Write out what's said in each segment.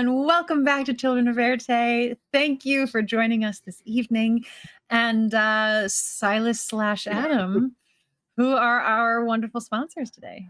and welcome back to Children of Éarte. Thank you for joining us this evening. And Silas / Adam, who are our wonderful sponsors today.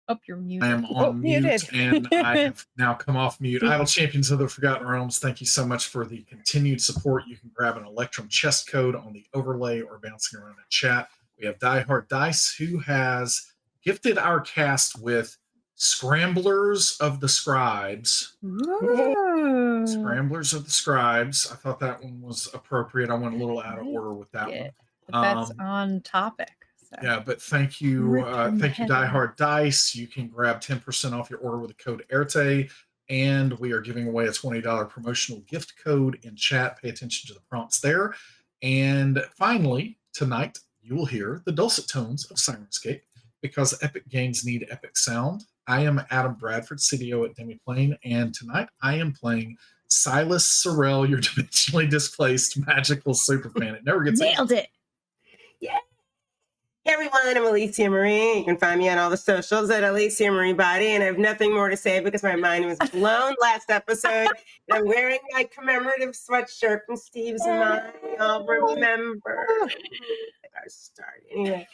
Oh, you're muted. I am on mute, and I have now come off mute. Idle Champions of the Forgotten Realms, thank you so much for the continued support. You can grab an Electrum chest code on the overlay or bouncing around in chat. We have Die Hard Dice, who has gifted our cast with Scramblers of the Scribes. Ooh. Scramblers of the Scribes. I thought that one was appropriate. I went a little out of order with that one. But that's on topic. So. Yeah, but thank you, Die Hard Dice. You can grab 10% off your order with the code Éarte, and we are giving away a $20 promotional gift code in chat. Pay attention to the prompts there. And finally, tonight, you will hear the dulcet tones of Sirenscape, because epic games need epic sound. I am Adam Bradford, CDO at Demiplane, and tonight I am playing Silas Sorrell, your dimensionally displaced magical superfan. It never gets nailed it. Yeah. Hey everyone, I'm Alicia Marie. You can find me on all the socials at Alicia Marie Body, and I have nothing more to say because my mind was blown last episode. And I'm wearing my commemorative sweatshirt from Steve's Mind. I'll remember. I started anyway.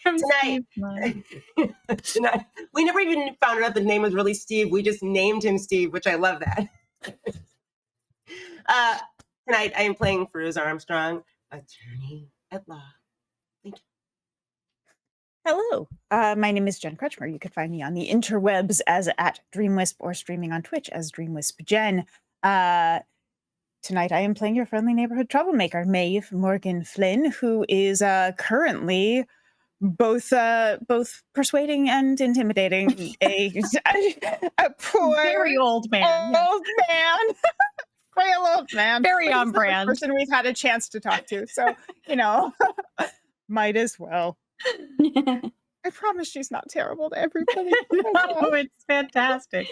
Tonight, we never even found out the name was really Steve. We just named him Steve, which I love that. Tonight, I am playing Fairuza Armstrong, attorney at law. Hello, my name is Jen Kretchmer. You could find me on the interwebs as at DreamWisp or streaming on Twitch as DreamWispJen. Tonight I am playing your friendly neighborhood troublemaker, Maeve Morgan Flynn, who is currently both persuading and intimidating a poor, very old man, frail old man, very on brand person we've had a chance to talk to. So might as well. I promise she's not terrible to everybody. Oh, it's fantastic.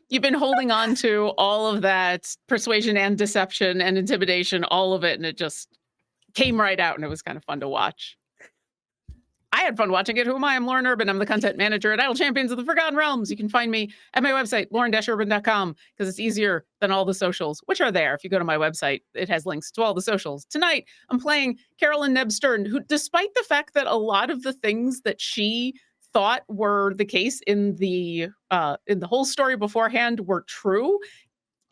You've been holding on to all of that persuasion and deception and intimidation, all of it, and it just came right out, and it was kind of fun to watch. I had fun watching it. Who am I? I'm Lauren Urban. I'm the content manager at Idle Champions of the Forgotten Realms. You can find me at my website, lauren-urban.com, because it's easier than all the socials, which are there. If you go to my website, it has links to all the socials. Tonight, I'm playing Carolyn Stern, who, despite the fact that a lot of the things that she thought were the case in the whole story beforehand were true,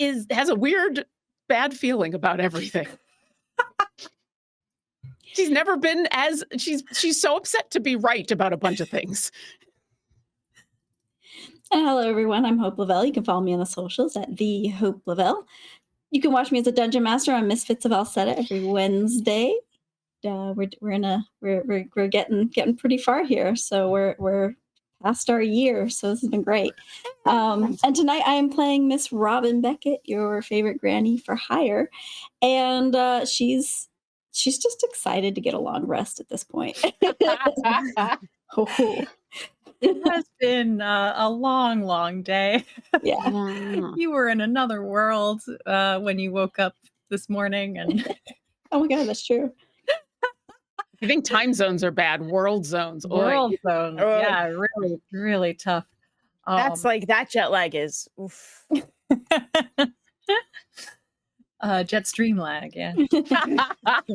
has a weird, bad feeling about everything. She's never been she's so upset to be right about a bunch of things. Hello, everyone. I'm Hope LaVelle. You can follow me on the socials at the Hope LaVelle. You can watch me as a dungeon master on Misfits of Alceta every Wednesday. We're getting pretty far here, so we're past our year. So this has been great. And tonight I am playing Miss Robin Beckett, your favorite granny for hire, and she's just excited to get a long rest at this point. It has been a long, long day. Yeah. You were in another world when you woke up this morning. And oh my God, that's true. I think time zones are bad. World zones. World zones. Yeah, really, really tough. That's like, that jet lag is oof. Jet stream lag, yeah.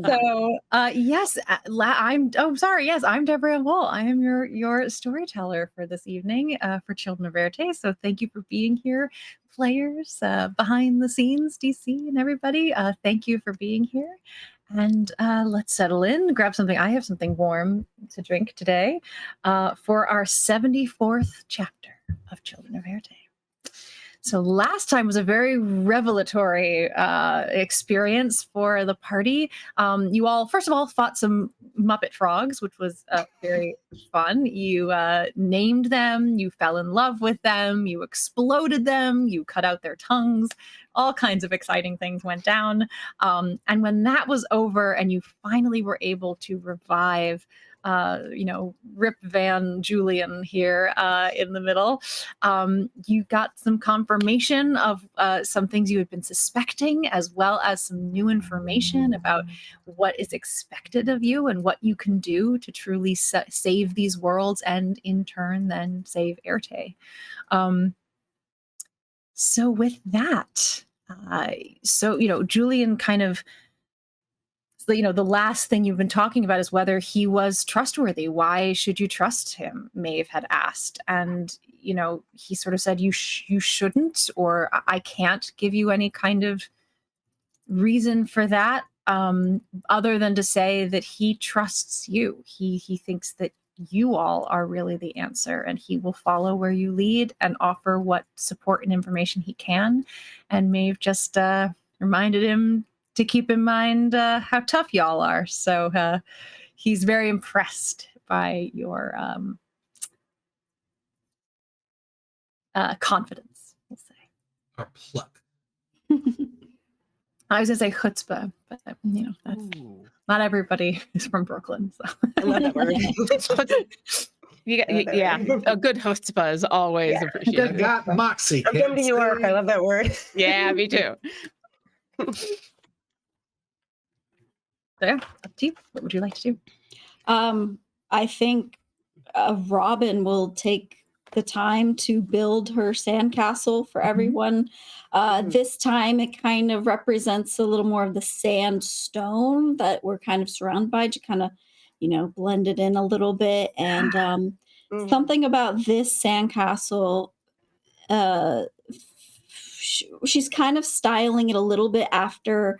So yes, I'm Deborah Ann Woll. I am your storyteller for this evening for Children of Éarte. So thank you for being here, players, behind the scenes, DC and everybody. Thank you for being here. And let's settle in, grab something. I have something warm to drink today for our 74th chapter of Children of Éarte. So last time was a very revelatory experience for the party. You all, first of all, fought some Muppet frogs, which was very fun. You named them, you fell in love with them, you exploded them, you cut out their tongues. All kinds of exciting things went down. And when that was over and you finally were able to revive Rip Van Julian here in the middle. You got some confirmation of some things you had been suspecting, as well as some new information about what is expected of you and what you can do to truly save these worlds and in turn then save Éarte. So with that, Julian kind of, the last thing you've been talking about is whether he was trustworthy. Why should you trust him? Maeve had asked. And, he sort of said, you shouldn't, or I can't give you any kind of reason for that, other than to say that he trusts you. He thinks that you all are really the answer, and he will follow where you lead and offer what support and information he can. And Maeve just reminded him to keep in mind how tough y'all are. So he's very impressed by your confidence, we'll say. Our pluck. I was going to say chutzpah, but that's not everybody is from Brooklyn. So. I love that word. A good chutzpah is always appreciated. Got moxie. I'm from New York. I love that word. Yeah, me too. So, up to you. What would you like to do? I think Robin will take the time to build her sandcastle for everyone. This time it kind of represents a little more of the sandstone that we're kind of surrounded by, to kind of, blend it in a little bit. And something about this sandcastle, she's kind of styling it a little bit after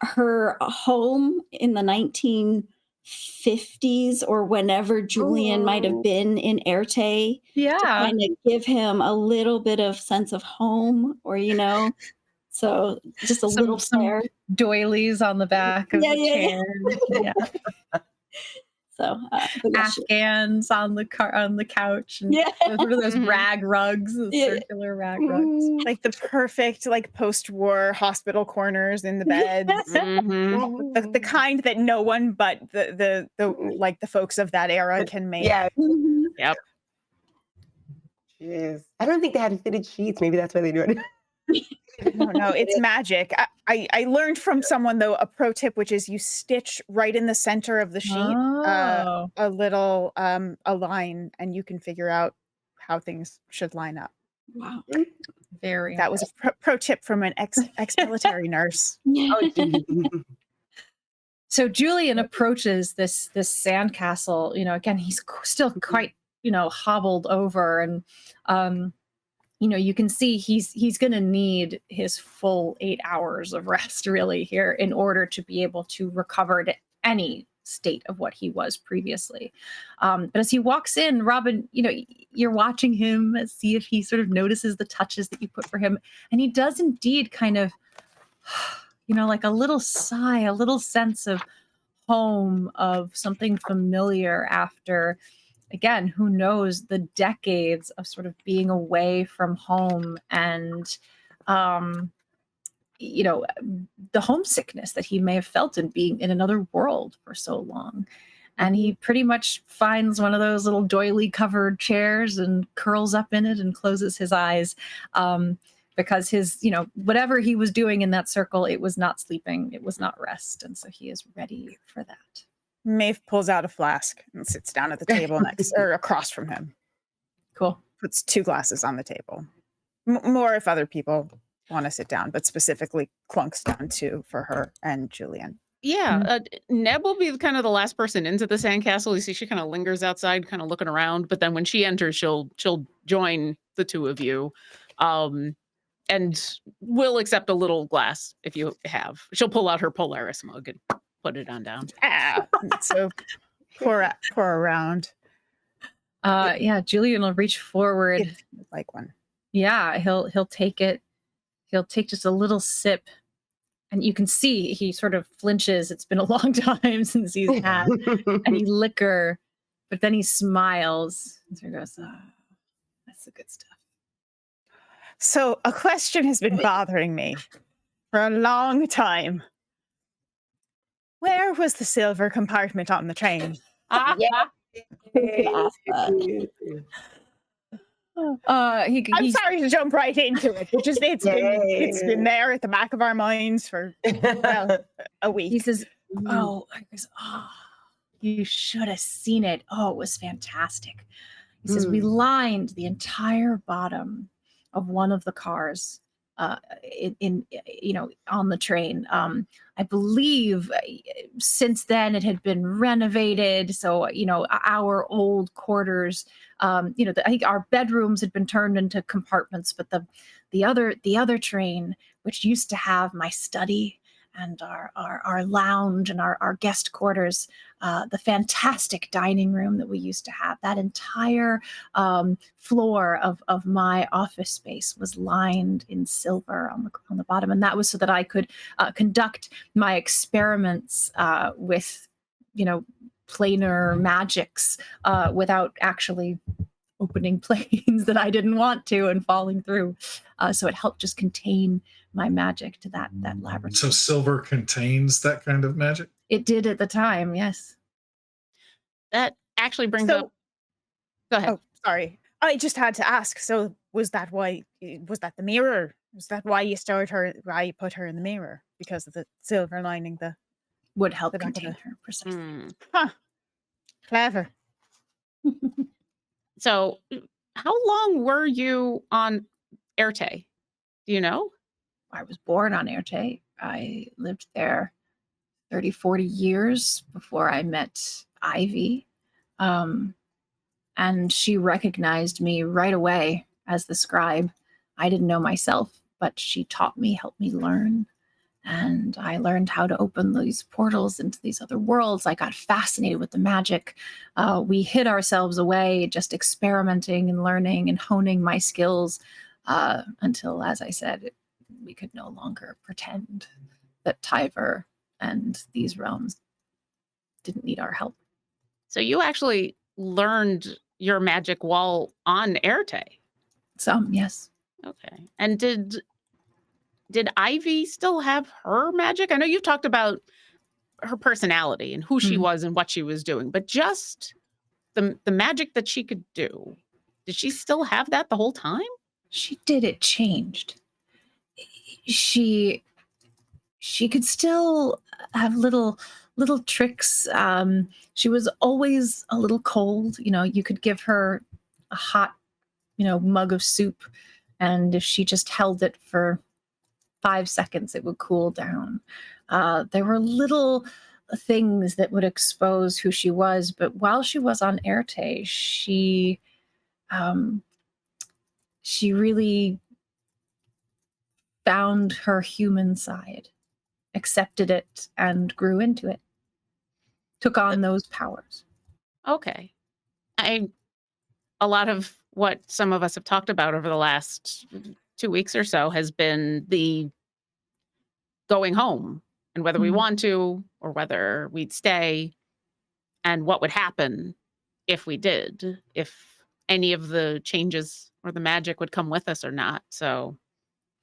her home in the 1950s or whenever Julian might have been in Éarte. Yeah. To kind of give him a little bit of sense of home, or, so just a little flair. Doilies on the back of the chair. Yeah. So Afghans on the couch, and those rag rugs, circular rag rugs, like the perfect post-war hospital corners in the beds. The kind that no one but the folks of that era can make. Yeah. Yep. Jeez. I don't think they had fitted sheets. Maybe that's why they do it. No, it's magic. I learned from someone, though, a pro tip, which is you stitch right in the center of the sheet a little a line, and you can figure out how things should line up. Wow. That was a pro tip from an ex-military nurse. So Julian approaches this sandcastle. Again, he's still quite hobbled over, and you can see he's going to need his full 8 hours of rest really here in order to be able to recover to any state of what he was previously. But as he walks in, Robin, you're watching him, see if he sort of notices the touches that you put for him. And he does indeed kind of, like a little sigh, a little sense of home, of something familiar after, again, who knows, the decades of sort of being away from home, and, the homesickness that he may have felt in being in another world for so long. And he pretty much finds one of those little doily covered chairs and curls up in it and closes his eyes, because his, whatever he was doing in that circle, it was not sleeping, it was not rest. And so he is ready for that. Maeve pulls out a flask and sits down at the table next or across from him. Cool. Puts 2 glasses on the table. More if other people want to sit down, but specifically clunks down 2 for her and Julian. Yeah, Neb will be kind of the last person into the sandcastle. You see, she kind of lingers outside, kind of looking around. But then when she enters, she'll join the 2 of you, and will accept a little glass if you have. She'll pull out her Polaris mug and put it on down. So pour around. Julian will reach forward. Like one. Yeah, he'll take it. He'll take just a little sip, and you can see he sort of flinches. It's been a long time since he's had any liquor, but then he smiles and sort of goes, that's the good stuff. So a question has been bothering me for a long time. Where was the silver compartment on the train? Ask that. I'm sorry to jump right into it. It's been there at the back of our minds for a week. He says, you should have seen it. Oh, it was fantastic. He says, we lined the entire bottom of one of the cars on the train. I believe since then it had been renovated. So, our old quarters, I think our bedrooms had been turned into compartments, but the other train, which used to have my study and our lounge and our guest quarters, the fantastic dining room that we used to have, that entire floor of my office space was lined in silver on the bottom, and that was so that I could conduct my experiments with planar magics without actually opening planes that I didn't want to and falling through. So it helped just contain my magic to that laboratory. So silver contains that kind of magic? It did at the time, yes. That actually brings up. Go ahead. Oh, sorry. I just had to ask. So was that the mirror? Was that why you put her in the mirror? Because of the silver lining Would help the back of contain the- her, precisely. Huh. Clever. So, how long were you on Éarte? Do you know? I was born on Éarte. I lived there 30, 40 years before I met Ivy. And she recognized me right away as the scribe. I didn't know myself, but she taught me, helped me learn. And I learned how to open these portals into these other worlds. I got fascinated with the magic. We hid ourselves away, just experimenting and learning and honing my skills until, as I said, we could no longer pretend that Tyver and these realms didn't need our help. So you actually learned your magic while on Éarte. Some, yes. Okay. And did Ivy still have her magic? I know you've talked about her personality and who she was and what she was doing, but just the magic that she could do, did she still have that the whole time? She did. It changed. She could still have little tricks. She was always a little cold. You could give her a hot, mug of soup, and if she just held it for 5 seconds, it would cool down. There were little things that would expose who she was, but while she was on Éarte, she really found her human side, accepted it, and grew into it. Took on those powers. Okay. A lot of what some of us have talked about over the last 2 weeks or so has been the going home and whether we want to or whether we'd stay and what would happen if we did, if any of the changes or the magic would come with us or not. So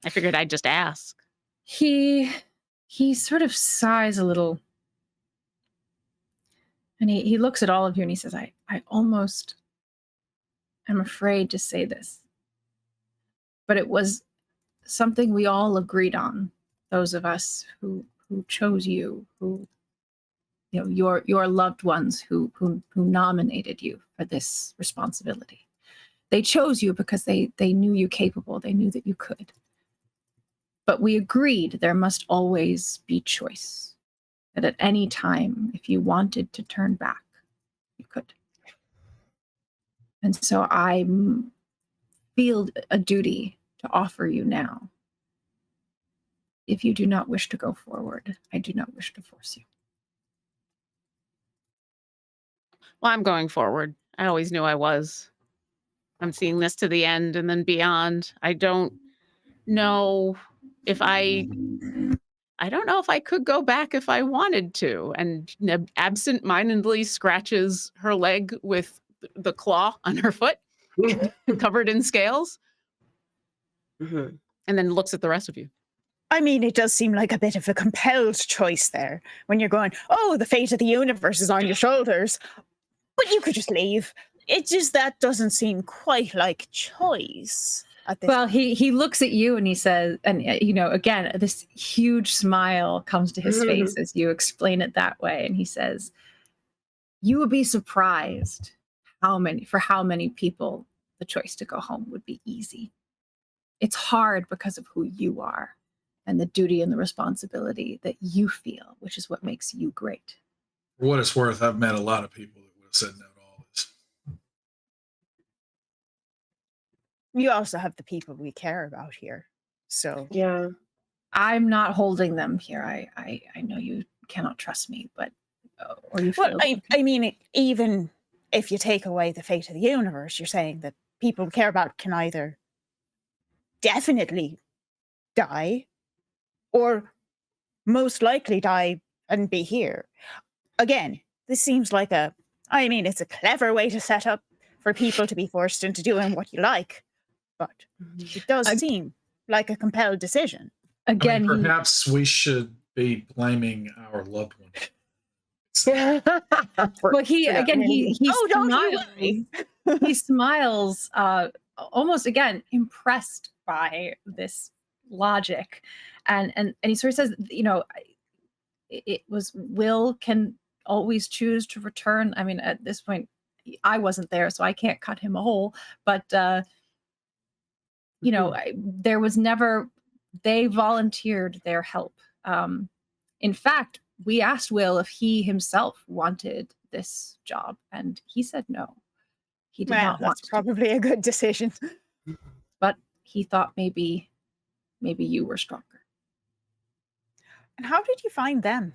I figured I'd just ask. He sort of sighs a little, and he looks at all of you and he says, I almost am afraid to say this, but it was something we all agreed on, those of us who chose you, your loved ones who nominated you for this responsibility. They chose you because they knew you capable. They knew that you could. But we agreed there must always be choice. That at any time, if you wanted to turn back, you could. And so I feel a duty to offer you now. If you do not wish to go forward, I do not wish to force you. Well, I'm going forward. I always knew I was. I'm seeing this to the end and then beyond. I don't know if I don't know if I could go back if I wanted to. And Neb absent-mindedly scratches her leg with the claw on her foot, covered in scales, and then looks at the rest of you. I mean, it does seem like a bit of a compelled choice there when you're going, oh, the fate of the universe is on your shoulders, but you could just leave. It just, that doesn't seem quite like choice. Well, he looks at you and he says, and again, this huge smile comes to his face as you explain it that way. And he says, you would be surprised how many people the choice to go home would be easy. it's hard because of who you are and the duty and the responsibility that you feel, which is what makes you great. For what it's worth, I've met a lot of people that would have said no to all this. You also have the people we care about here. So Yeah. I'm not holding them here. I know you cannot trust me, but or you feel. well, I mean, even if you take away the fate of the universe, you're saying that people we care about can either definitely die or most likely die and be here. Again, this seems like it's a clever way to set up for people to be forced into doing what you like, but it does seem like a compelled decision. Again, perhaps we should be blaming our loved one. Well, he don't smiles. He smiles, almost again impressed by this logic, and he sort of says, it was Will can always choose to return. I mean, at this point, I wasn't there, so I can't cut him a hole. But there was never. They volunteered their help. In fact, we asked Will if he himself wanted this job, and he said no. He did not want that's probably a good decision. But he thought maybe you were stronger. And how did you find them?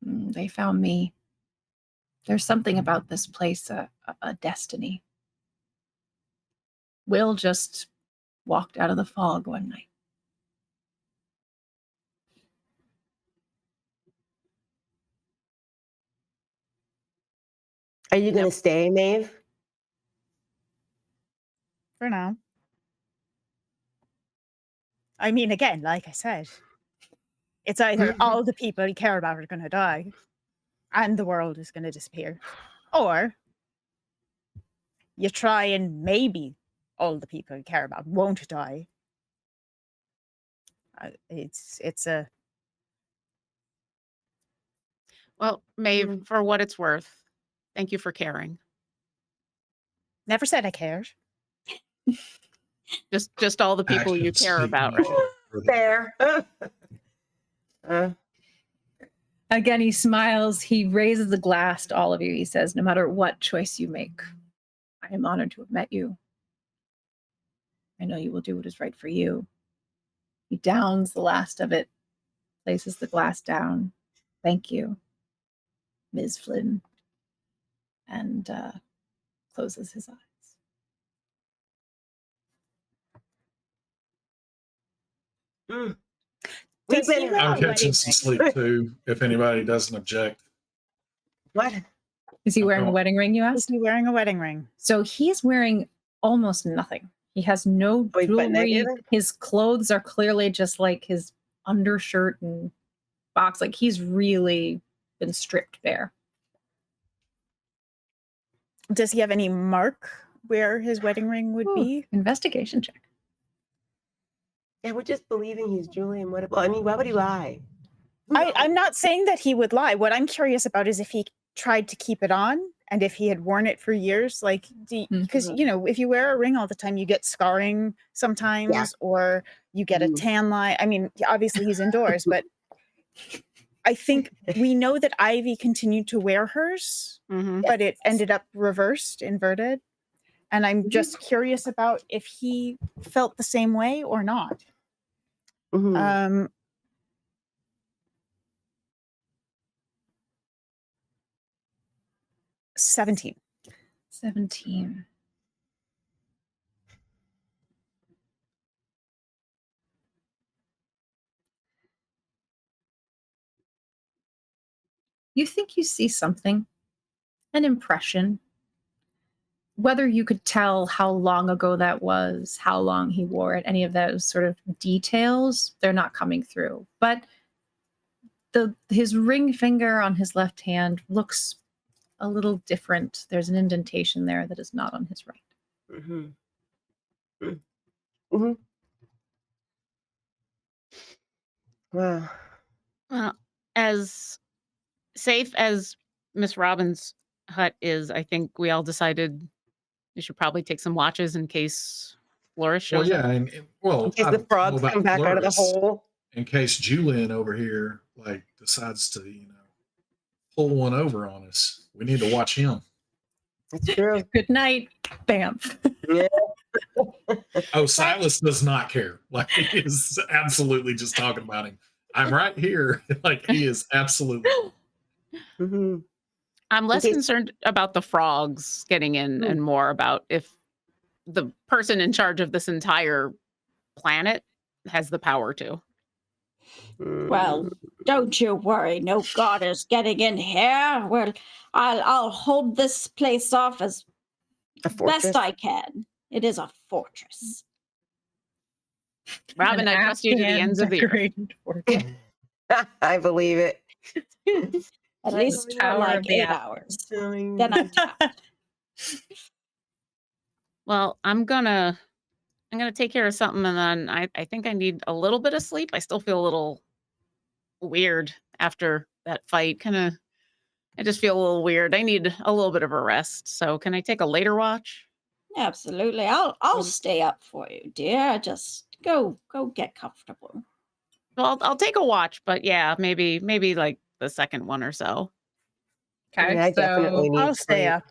They found me. There's something about this place, a destiny. Will just walked out of the fog one night. Are you going to stay, Maeve? For now. I mean, again, like I said, it's either all the people you care about are going to die and the world is going to disappear, or you try and maybe all the people you care about won't die. Well, Maeve, for what it's worth, thank you for caring. Never said I cared. Just all the people you care about, right? Fair. Again, he smiles. He raises the glass to all of you. He says, no matter what choice you make, I am honored to have met you. I know you will do what is right for you. He downs the last of it, places the glass down. Thank you, Ms. Flynn, and closes his eyes. We've been I'm catching some sleep too, if anybody doesn't object. What? Is he wearing a wedding ring, you Is asked? he wearing a wedding ring? So he's wearing almost nothing. He has no jewelry. His clothes are clearly just like his undershirt and box. Like he's really been stripped bare. Does he have any mark where his wedding ring would be? Investigation check. Yeah, we're just believing he's Julian. Why would he lie? I'm not saying that he would lie. What I'm curious about is if he tried to keep it on and if he had worn it for years. Like, because, if you wear a ring all the time, you get scarring sometimes, or you get a tan line. I mean, obviously he's indoors, but I think we know that Ivy continued to wear hers, but it ended up inverted. And I'm just curious about if he felt the same way or not. 17. You think you see something, an impression. Whether you could tell how long ago that was, how long he wore it, any of those sort of details, they're not coming through. But his ring finger on his left hand looks a little different. There's an indentation there that is not on his right. Wow. Well, as safe as Miss Robbins' hut is, I think we all decided we should probably take some watches in case Flourish Well, shows up. yeah, well, In case I the don't know frogs about come back out of the Floris, hole. in case Julian over here like decides to, pull one over on us. We need to watch him. It's true. Good night, Bamf. Yeah. Oh, Silas does not care. Like, he is absolutely just talking about him. I'm right here. Like, he is absolutely. Mhm. I'm less case- concerned about the frogs getting in and more about if the person in charge of this entire planet has the power to. Well, don't you worry. No god is getting in here. Well, I'll hold this place off as A fortress. best I can. It is a fortress. Robin, An I trust you to the Afghan ends of the earth. decorated fortress. I believe it. At least for Tower like of the 8 Afghans. hours. Then I'm tapped. Well, I'm gonna take care of something, and then I think I need a little bit of sleep. I still feel a little weird after that fight. I just feel a little weird. I need a little bit of a rest. So can I take a later watch? Absolutely. I'll stay up for you, dear. Just go get comfortable. Well, I'll take a watch, but yeah, maybe like the second one or so. Okay, Yeah, I definitely need I'll stay sleep. up.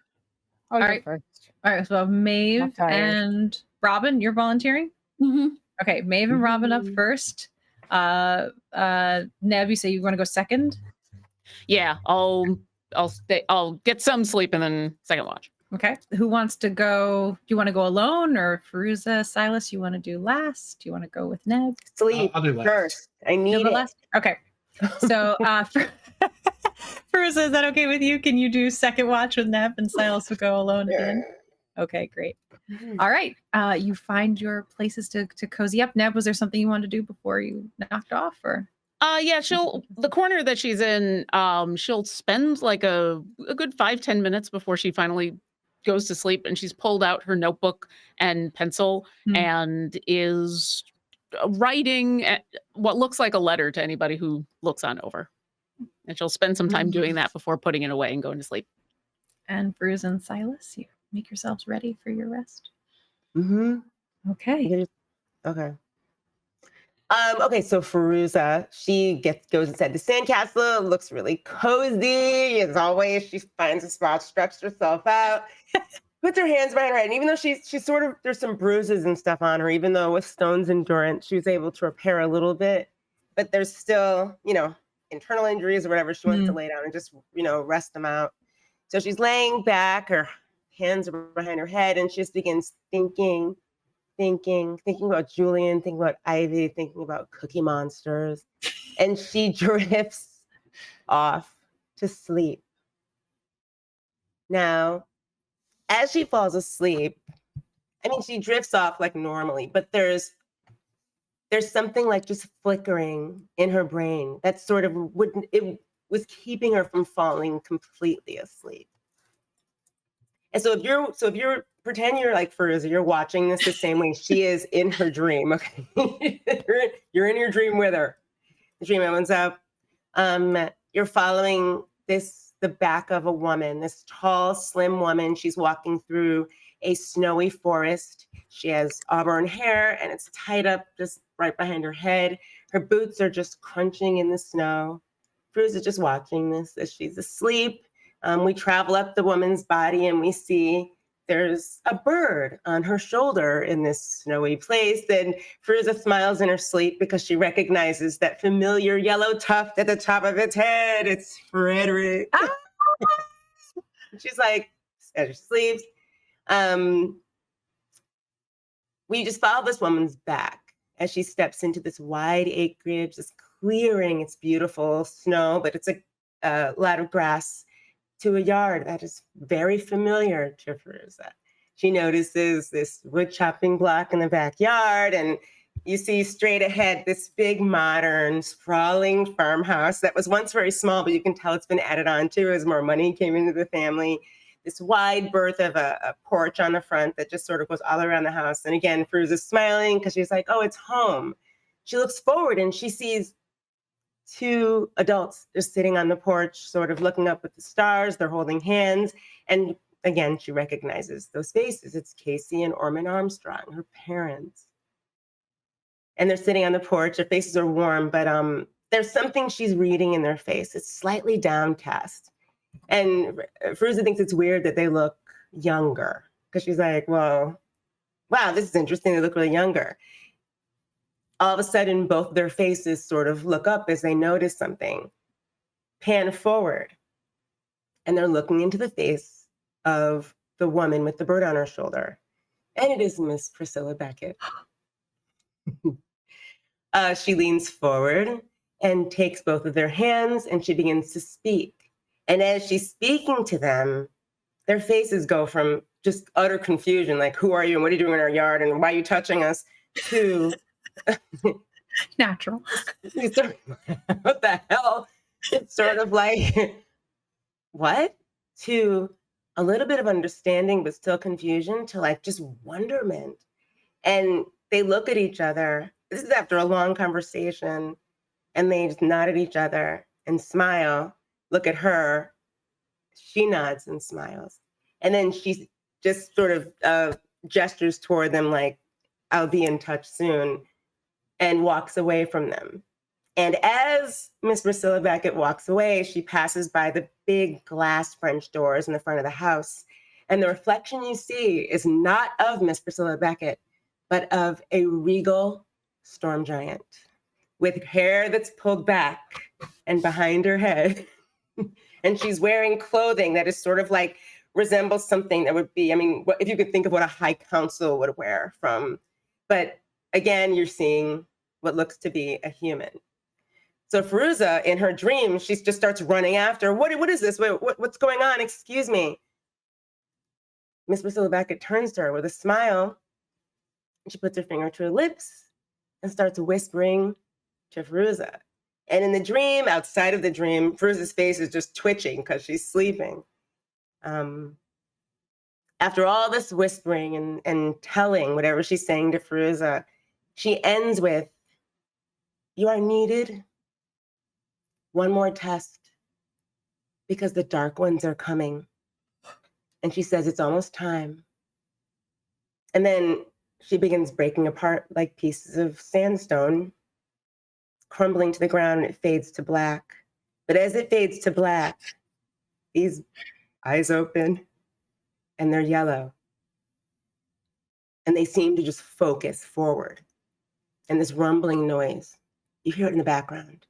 I'll All go right. first. All right, so Maeve tired. and Robin, you're volunteering? Mm-hmm. Okay, Maeve and Robin up Mhm. first. Neb, you say you want to go second? Yeah, I'll stay. I'll get some sleep and then second watch. Okay. Who wants to go? Do you want to go alone, or Fairuza, Silas, you want to do last? Do you want to go with Neb? Sleep I'll do last. first. I You'll need go it. last? Okay. So Fairuza, is that okay with you? Can you do second watch with Neb and Silas will go alone at the end? Okay, great. All right. You find your places to cozy up. Neb, was there something you wanted to do before you knocked off, or? Yeah, the corner that she's in, she'll spend like a good 5-10 minutes before she finally goes to sleep, and she's pulled out her notebook and pencil and is writing what looks like a letter to anybody who looks on over. And she'll spend some time doing that before putting it away and going to sleep. And Fairuza and Silas, you make yourselves ready for your rest. Mm-hmm. Okay. Okay. Okay, so Fairuza, she goes inside the sandcastle, looks really cozy. As always, she finds a spot, stretches herself out, puts her hands behind her head. And even though she's sort of, there's some bruises and stuff on her, even though with Stone's endurance, she was able to repair a little bit. But there's still, internal injuries or whatever. She wants to lay down and just, rest them out. So she's laying back, her hands are behind her head, and she just begins thinking about Julian, thinking about Ivy, thinking about Cookie Monsters. And she drifts off to sleep. Now, as she falls asleep, she drifts off like normally, but there's something like just flickering in her brain that sort of it was keeping her from falling completely asleep. And so if you're pretend you're like Fairuza, you're watching this the same way she is in her dream. Okay, you're in your dream with her. The dream opens up. You're following the back of a woman, this tall, slim woman. She's walking through a snowy forest. She has auburn hair and it's tied up just right behind her head. Her boots are just crunching in the snow. Fairuza just watching this as she's asleep. We travel up the woman's body and we see there's a bird on her shoulder in this snowy place. And Fairuza smiles in her sleep because she recognizes that familiar yellow tuft at the top of its head. It's Frederick. She's like, as she sleeps. We just follow this woman's back as she steps into this wide acreage, this clearing. It's beautiful snow, but it's a lot of grass, to a yard that is very familiar to Fairuza. She notices this wood chopping block in the backyard, and you see straight ahead this big, modern, sprawling farmhouse that was once very small, but you can tell it's been added on to as more money came into the family. This wide berth of a porch on the front that just sort of goes all around the house. And again, Fairuza's smiling because she's like, oh, it's home. She looks forward and she sees two adults just sitting on the porch, sort of looking up at the stars. They're holding hands. And again, she recognizes those faces. It's Casey and Orman Armstrong, her parents. And they're sitting on the porch. Their faces are warm, but there's something she's reading in their face. It's slightly downcast. And Fairuza thinks it's weird that they look younger, because she's like, well, wow, this is interesting. They look really younger. All of a sudden, both their faces sort of look up as they notice something. Pan forward, and they're looking into the face of the woman with the bird on her shoulder. And it is Miss Priscilla Beckett. She leans forward and takes both of their hands, and she begins to speak. And as she's speaking to them, their faces go from just utter confusion, like, who are you and what are you doing in our yard and why are you touching us, to Natural. what the hell? It's sort of like, what? To a little bit of understanding, but still confusion, to like just wonderment. And they look at each other. This is after a long conversation, and they just nod at each other and smile, look at her. She nods and smiles. And then she just sort of gestures toward them like, I'll be in touch soon, and walks away from them. And as Miss Priscilla Beckett walks away, she passes by the big glass French doors in the front of the house. And the reflection you see is not of Miss Priscilla Beckett, but of a regal storm giant with hair that's pulled back and behind her head. And she's wearing clothing that is sort of like resembles something that would be, I mean, if you could think of what a high council would wear from. But again, you're seeing what looks to be a human. So Fairuza, in her dream, she just starts running after. What is this? What's going on? Excuse me. Miss Priscilla Beckett turns to her with a smile. And she puts her finger to her lips and starts whispering to Fairuza. And in the dream, outside of the dream, Fairuza's face is just twitching because she's sleeping. After all this whispering and telling whatever she's saying to Fairuza, she ends with, you are needed. One more test, because the dark ones are coming. And she says, it's almost time. And then she begins breaking apart like pieces of sandstone, crumbling to the ground, and it fades to black. But as it fades to black, these eyes open, and they're yellow. And they seem to just focus forward. And this rumbling noise, you hear it in the background.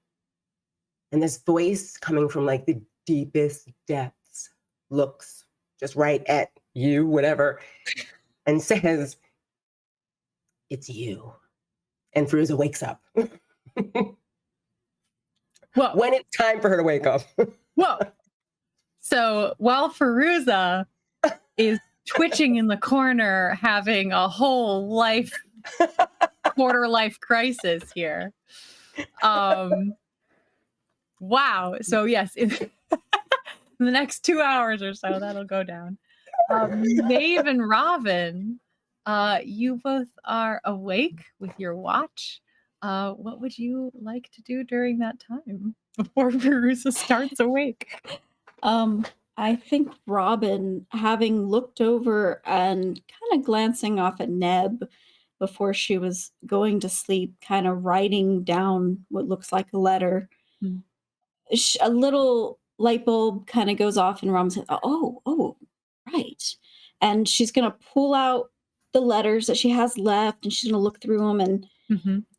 And this voice coming from like the deepest depths looks just right at you, whatever, and says, it's you. And Fairuza wakes up. Whoa. When it's time for her to wake up. Whoa. So while Fairuza is twitching in the corner, having a whole quarter life crisis here. Wow. So yes, in the next 2 hours or so, that'll go down. Maeve and Robin, you both are awake with your watch. What would you like to do during that time before Fairuza starts awake? I think Robin, having looked over and kind of glancing off at Neb before she was going to sleep, kind of writing down what looks like a letter, a little light bulb kind of goes off in Robin's head. Oh, right. And she's going to pull out the letters that she has left, and she's going to look through them, and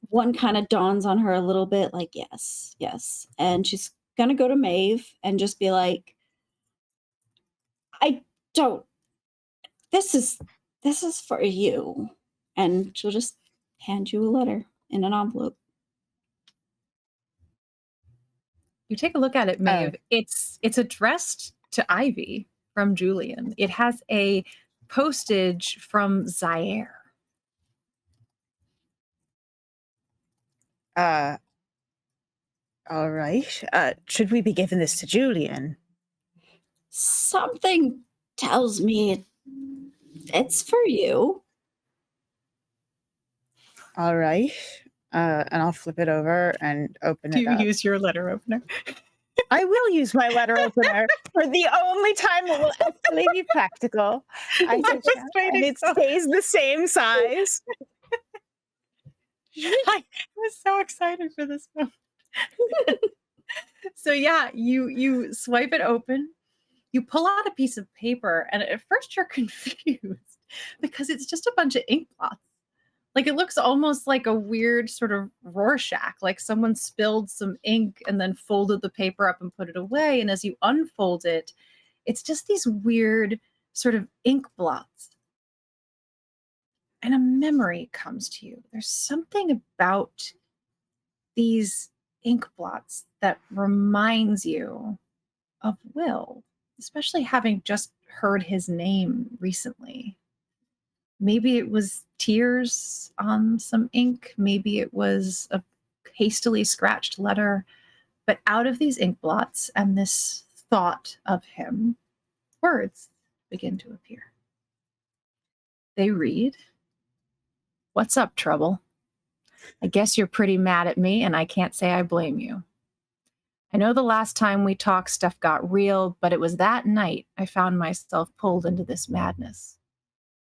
one kind of dawns on her a little bit, like, yes. And she's going to go to Maeve and just be like, this is for you. And she'll just hand you a letter in an envelope. You take a look at it, Maeve. It's addressed to Ivy from Julian. It has a postage from Zaire. All right. Should we be giving this to Julian? Something tells me it's for you. All right. And I'll flip it over and open Do it you up. use your letter opener? I will use my letter opener for the only time it will actually be practical. I take was that, waiting and it so- stays the same size. I was so excited for this film. So yeah, you swipe it open, you pull out a piece of paper, and at first you're confused because it's just a bunch of ink blots. Like it looks almost like a weird sort of Rorschach, like someone spilled some ink and then folded the paper up and put it away. And as you unfold it, it's just these weird sort of ink blots. And a memory comes to you. There's something about these ink blots that reminds you of Will, especially having just heard his name recently. Maybe it was tears on some ink. Maybe it was a hastily scratched letter. But out of these ink blots and this thought of him, words begin to appear. They read, "What's up, trouble? I guess you're pretty mad at me, and I can't say I blame you. I know the last time we talked, stuff got real, but it was that night I found myself pulled into this madness.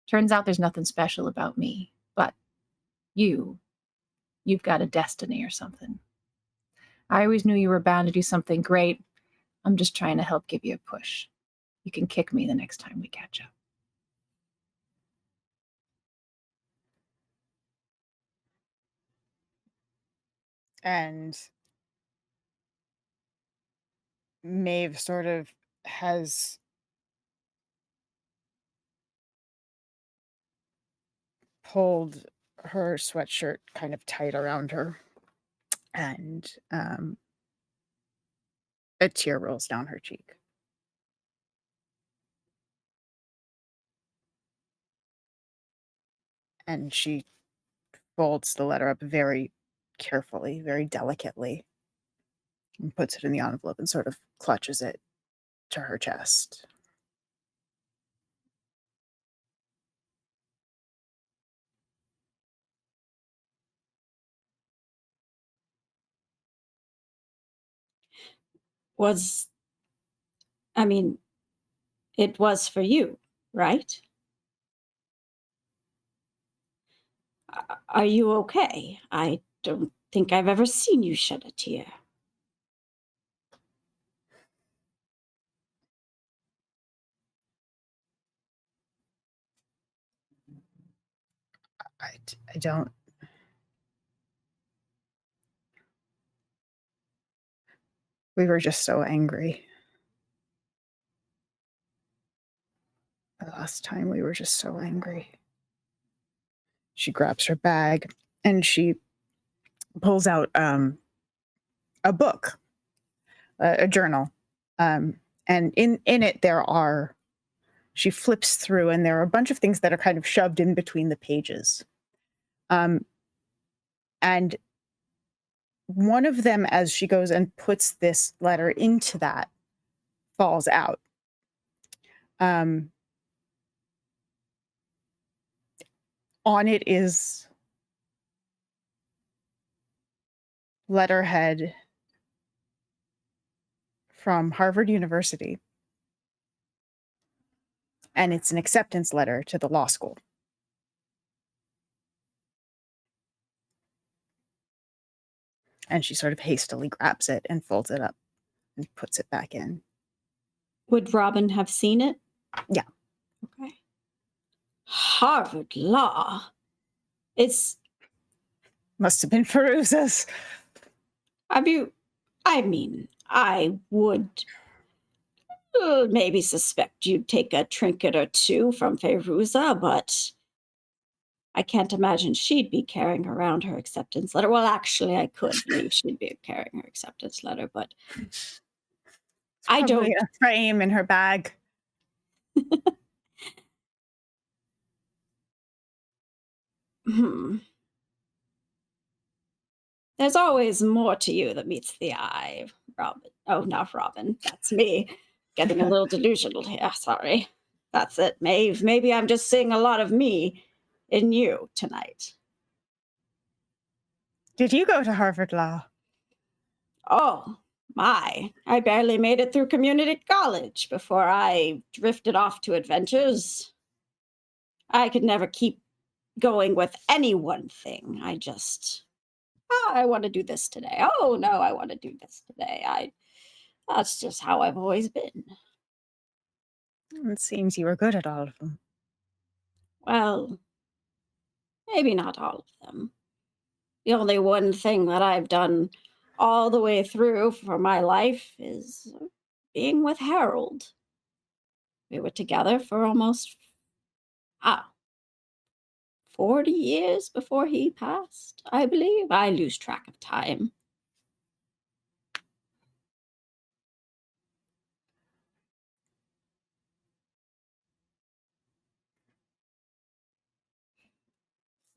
Turns out there's nothing special about me, but you've got a destiny or something. I always knew you were bound to do something great. I'm just trying to help give you a push. You can kick me the next time we catch up." And Maeve sort of has pulled her sweatshirt kind of tight around her, and a tear rolls down her cheek. And she folds the letter up very carefully, very delicately, and puts it in the envelope and sort of clutches it to her chest. I mean, it was for you, right? Are you okay? I don't think I've ever seen you shed a tear. I don't. We were just so angry. The last time we were just so angry. She grabs her bag and she pulls out a book, a journal. And in it she flips through and there are a bunch of things that are kind of shoved in between the pages. And one of them, as she goes and puts this letter into that, falls out. On it is letterhead from Harvard University. And it's an acceptance letter to the law school. And she sort of hastily grabs it and folds it up and puts it back in. Would Robin have seen it? Yeah. Okay. Harvard Law. Must have been Fairuza's. I mean, I would maybe suspect you'd take a trinket or two from Fairuza, but I can't imagine she'd be carrying around her acceptance letter. Well, actually, I could believe she'd be carrying her acceptance letter, but I don't. Probably a frame in her bag. There's always more to you that meets the eye, Robin. Oh, not Robin. That's me. Getting a little delusional here. Sorry. That's it, Maeve. Maybe I'm just seeing a lot of me in you tonight. Did you go to Harvard Law? Oh, I barely made it through community college before I drifted off to adventures. I could never keep going with any one thing. I want to do this today. Oh, no, I want to do this today. That's just how I've always been. It seems you were good at all of them. Well, maybe not all of them. The only one thing that I've done all the way through for my life is being with Harold. We were together for almost 40 years before he passed, I believe. I lose track of time.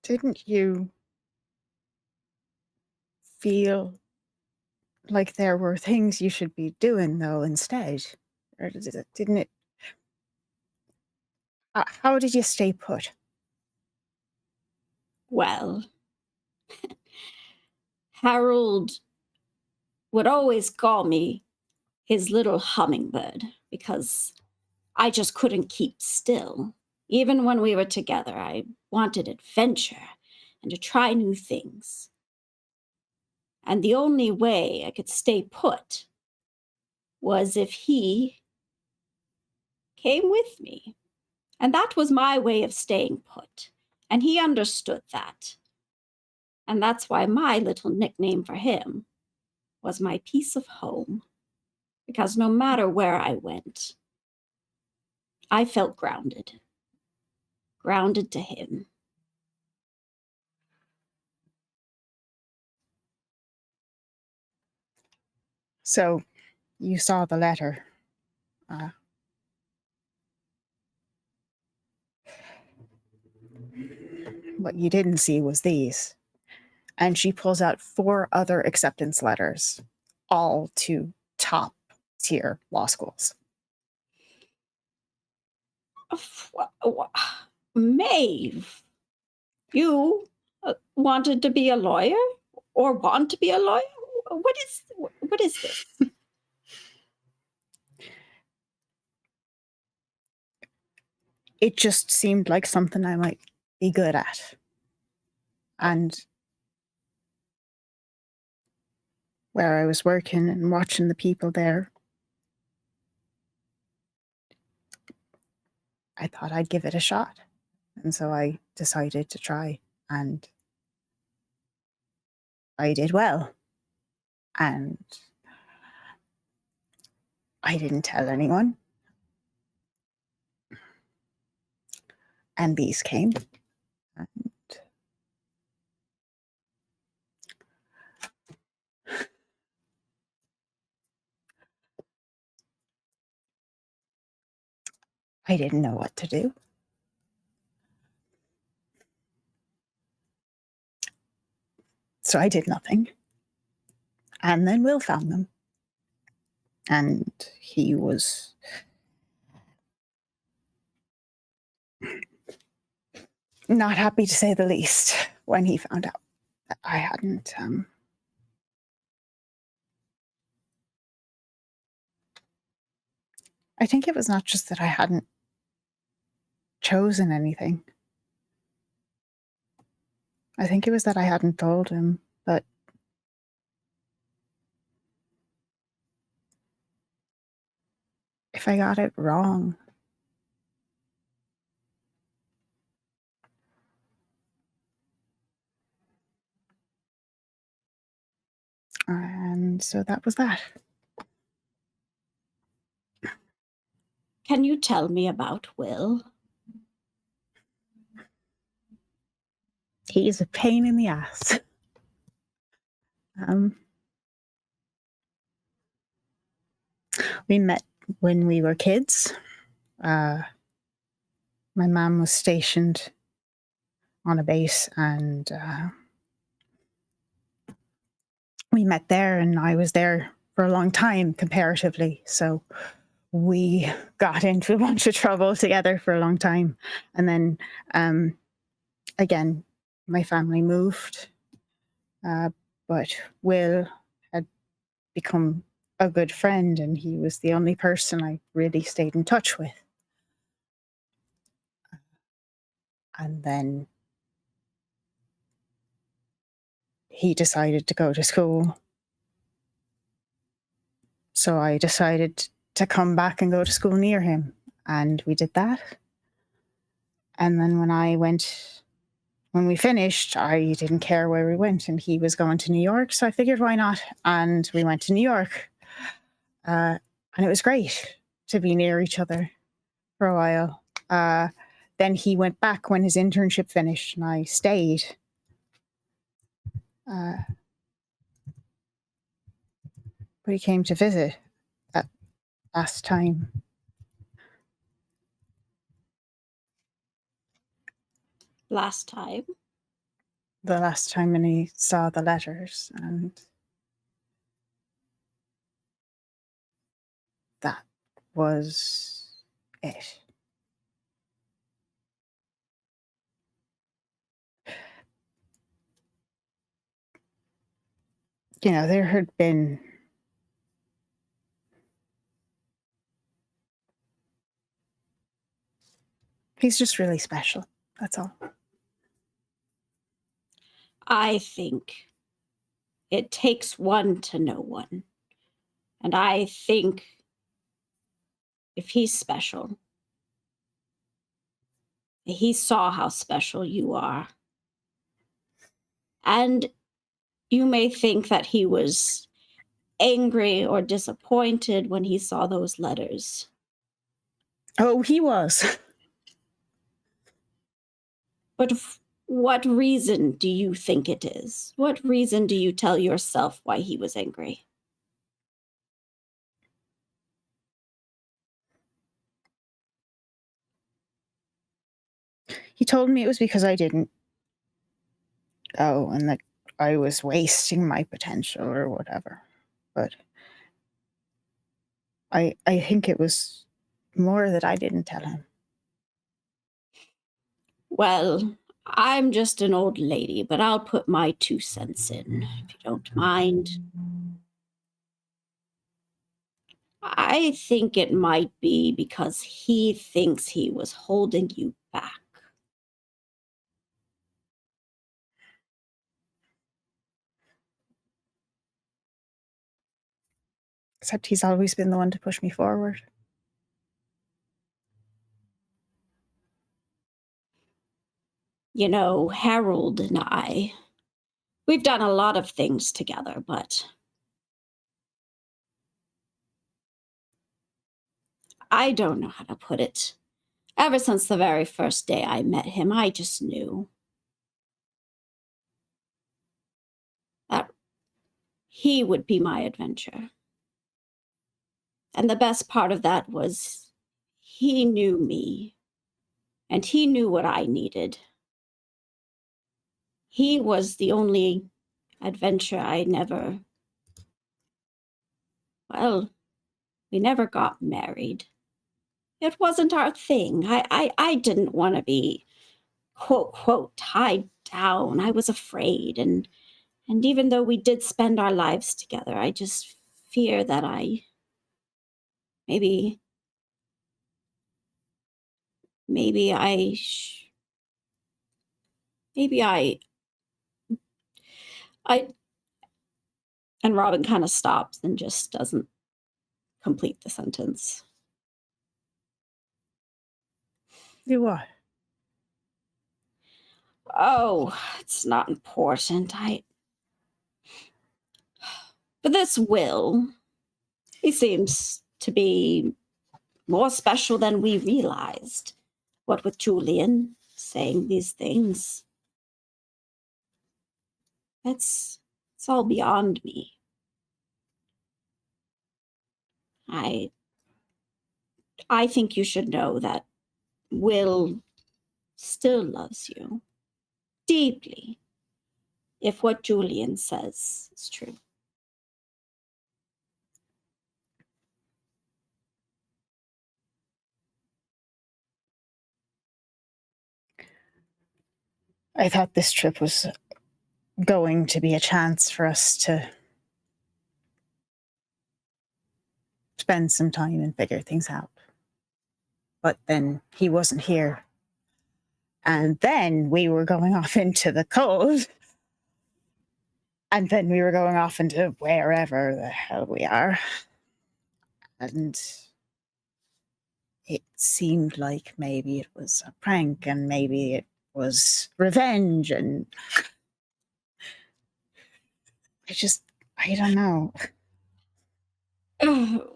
Didn't you feel like there were things you should be doing, though, instead? Or didn't it? How did you stay put? Well, Harold would always call me his little hummingbird because I just couldn't keep still. Even when we were together, I wanted adventure and to try new things. And the only way I could stay put was if he came with me. And that was my way of staying put. And he understood that. And that's why my little nickname for him was my piece of home. Because no matter where I went, I felt grounded. Grounded to him. So, you saw the letter. What you didn't see was these. And she pulls out 4 other acceptance letters, all to top tier law schools. Maeve, you wanted to be a lawyer? Or want to be a lawyer? What is this? It just seemed like something I might be good at. And where I was working and watching the people there, I thought I'd give it a shot. And so I decided to try, and I did well. And I didn't tell anyone. And these came. And I didn't know what to do. So I did nothing. And then Will found them. And he was not happy, to say the least, when he found out that I hadn't I think it was not just that I hadn't chosen anything. I think it was that I hadn't told him that if I got it wrong, and so that was that. Can you tell me about Will? He's a pain in the ass. We met when we were kids. My mom was stationed on a base, and we met there, and I was there for a long time comparatively. So we got into a bunch of trouble together for a long time. And then again, my family moved, but Will had become a good friend, and he was the only person I really stayed in touch with. And then he decided to go to school. So I decided to come back and go to school near him. And we did that. And then when we finished, I didn't care where we went, and he was going to New York. So I figured, why not? And we went to New York. And it was great to be near each other for a while. Then he went back when his internship finished, and I stayed. But he came to visit that last time. Last time? The last time when he saw the letters, and that was it. You know, there had been he's just really special. That's all. I think it takes one to know one. And I think if he's special, he saw how special you are. And you may think that he was angry or disappointed when he saw those letters. Oh, he was. But what reason do you think it is? What reason do you tell yourself why he was angry? He told me it was because I didn't go and that I was wasting my potential or whatever. But I think it was more that I didn't tell him. Well, I'm just an old lady, but I'll put my 2 cents in, if you don't mind. I think it might be because he thinks he was holding you back. Except he's always been the one to push me forward. You know, Harold and I, we've done a lot of things together, but I don't know how to put it. Ever since the very first day I met him, I just knew that he would be my adventure. And the best part of that was he knew me, and he knew what I needed. He was the only adventure I never... Well, we never got married. It wasn't our thing. I didn't want to be, quote, quote, tied down. I was afraid. And even though we did spend our lives together, I just fear that maybe I, and Robin kind of stops and just doesn't complete the sentence. Do what? Oh, it's not important. But this Will, he seems to be more special than we realized. What with Julian saying these things. It's all beyond me. I think you should know that Will still loves you deeply, if what Julian says is true. I thought this trip was going to be a chance for us to spend some time and figure things out. But then he wasn't here. And then we were going off into the cold. And then we were going off into wherever the hell we are. And it seemed like maybe it was a prank and maybe it was revenge. And I don't know. Oh,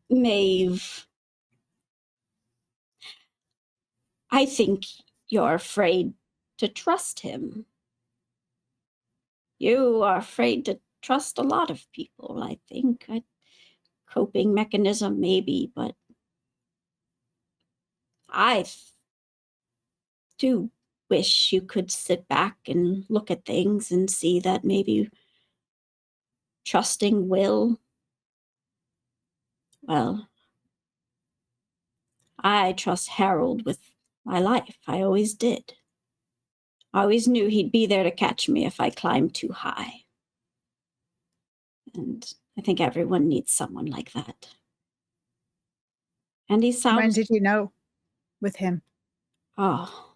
Maeve. I think you're afraid to trust him. You are afraid to trust a lot of people, I think. A coping mechanism, maybe, but I do wish you could sit back and look at things and see that maybe trusting Will, well, I trust Harold with my life. I always did. I always knew he'd be there to catch me if I climbed too high. And I think everyone needs someone like that. And he sounds... When did you know with him? Oh,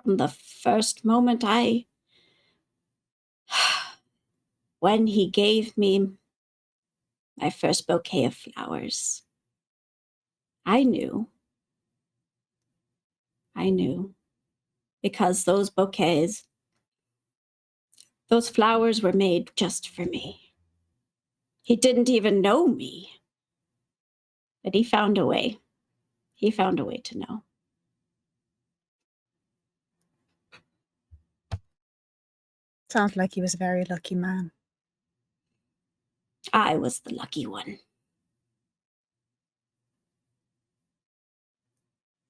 from the first moment when he gave me my first bouquet of flowers, I knew. Because those bouquets, those flowers were made just for me. He didn't even know me. But he found a way. He found a way to know. Sounds like he was a very lucky man. I was the lucky one.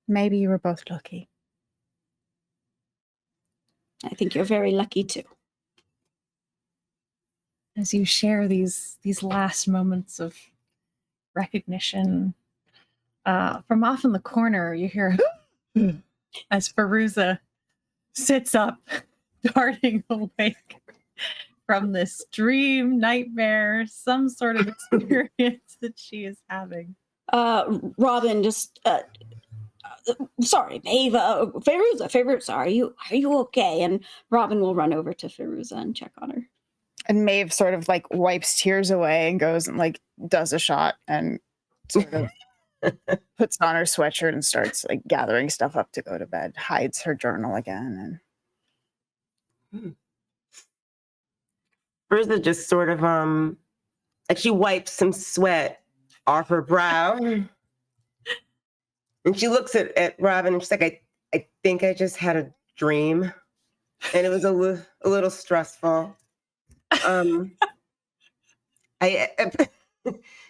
Maybe you were both lucky. I think you're very lucky too. As you share these last moments of recognition, from off in the corner, you hear as Fairuza sits up, darting awake from this dream, nightmare, some sort of experience that she is having. Robin, just sorry, Maeve, Fairuza, are you okay? And Robin will run over to Fairuza and check on her. And Maeve sort of like wipes tears away and goes and like does a shot and sort of puts on her sweatshirt and starts like gathering stuff up to go to bed, hides her journal again. And Fairuza just sort of like she wipes some sweat off her brow. And she looks at Robin and she's like, I think I just had a dream. And it was a little stressful.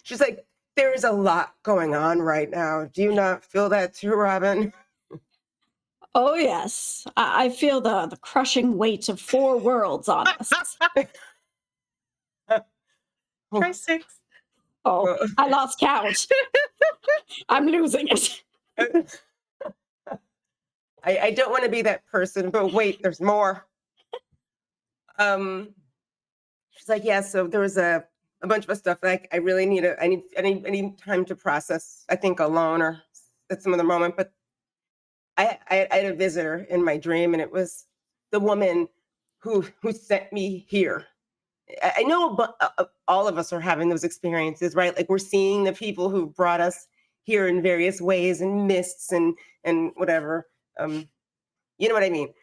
She's like, there is a lot going on right now. Do you not feel that too, Robin? Oh, yes. I feel the crushing weight of 4 worlds on us. Try 6. Oh, I lost count. I'm losing it. I don't want to be that person, but wait, there's more. She's like, yeah, so there was a bunch of stuff like I really need I need time to process, I think alone or at some other moment. But I had a visitor in my dream, and it was the woman who sent me here. I know all of us are having those experiences, right? Like we're seeing the people who brought us here in various ways and mists and whatever. You know what I mean?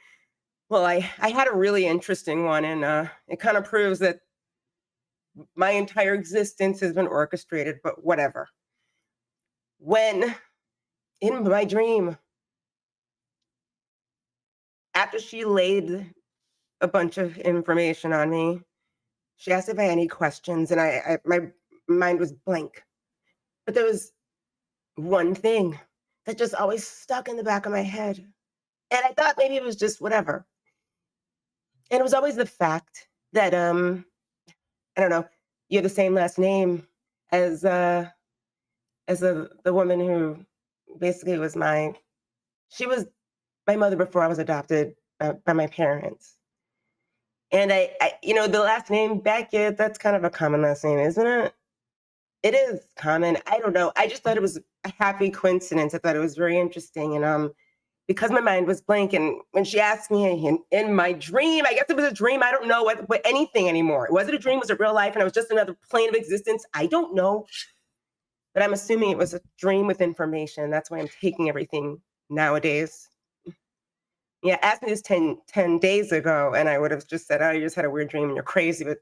Well, I had a really interesting one, and it kind of proves that my entire existence has been orchestrated, but whatever. When in my dream, after she laid a bunch of information on me, she asked if I had any questions, and my mind was blank. But there was one thing that just always stuck in the back of my head. And I thought maybe it was just whatever. And it was always the fact that, I don't know, you have the same last name as the woman who basically was she was my mother before I was adopted by my parents. And I the last name Beckett, that's kind of a common last name, isn't it? It is common. I don't know. I just thought it was a happy coincidence. I thought it was very interesting. And because my mind was blank, and when she asked me in my dream, I guess it was a dream. I don't know what anything anymore. Was it a dream? Was it real life? And it was just another plane of existence? I don't know. But I'm assuming it was a dream with information. That's why I'm taking everything nowadays. Yeah, asked me this 10 days ago, and I would have just said, oh, you just had a weird dream and you're crazy. But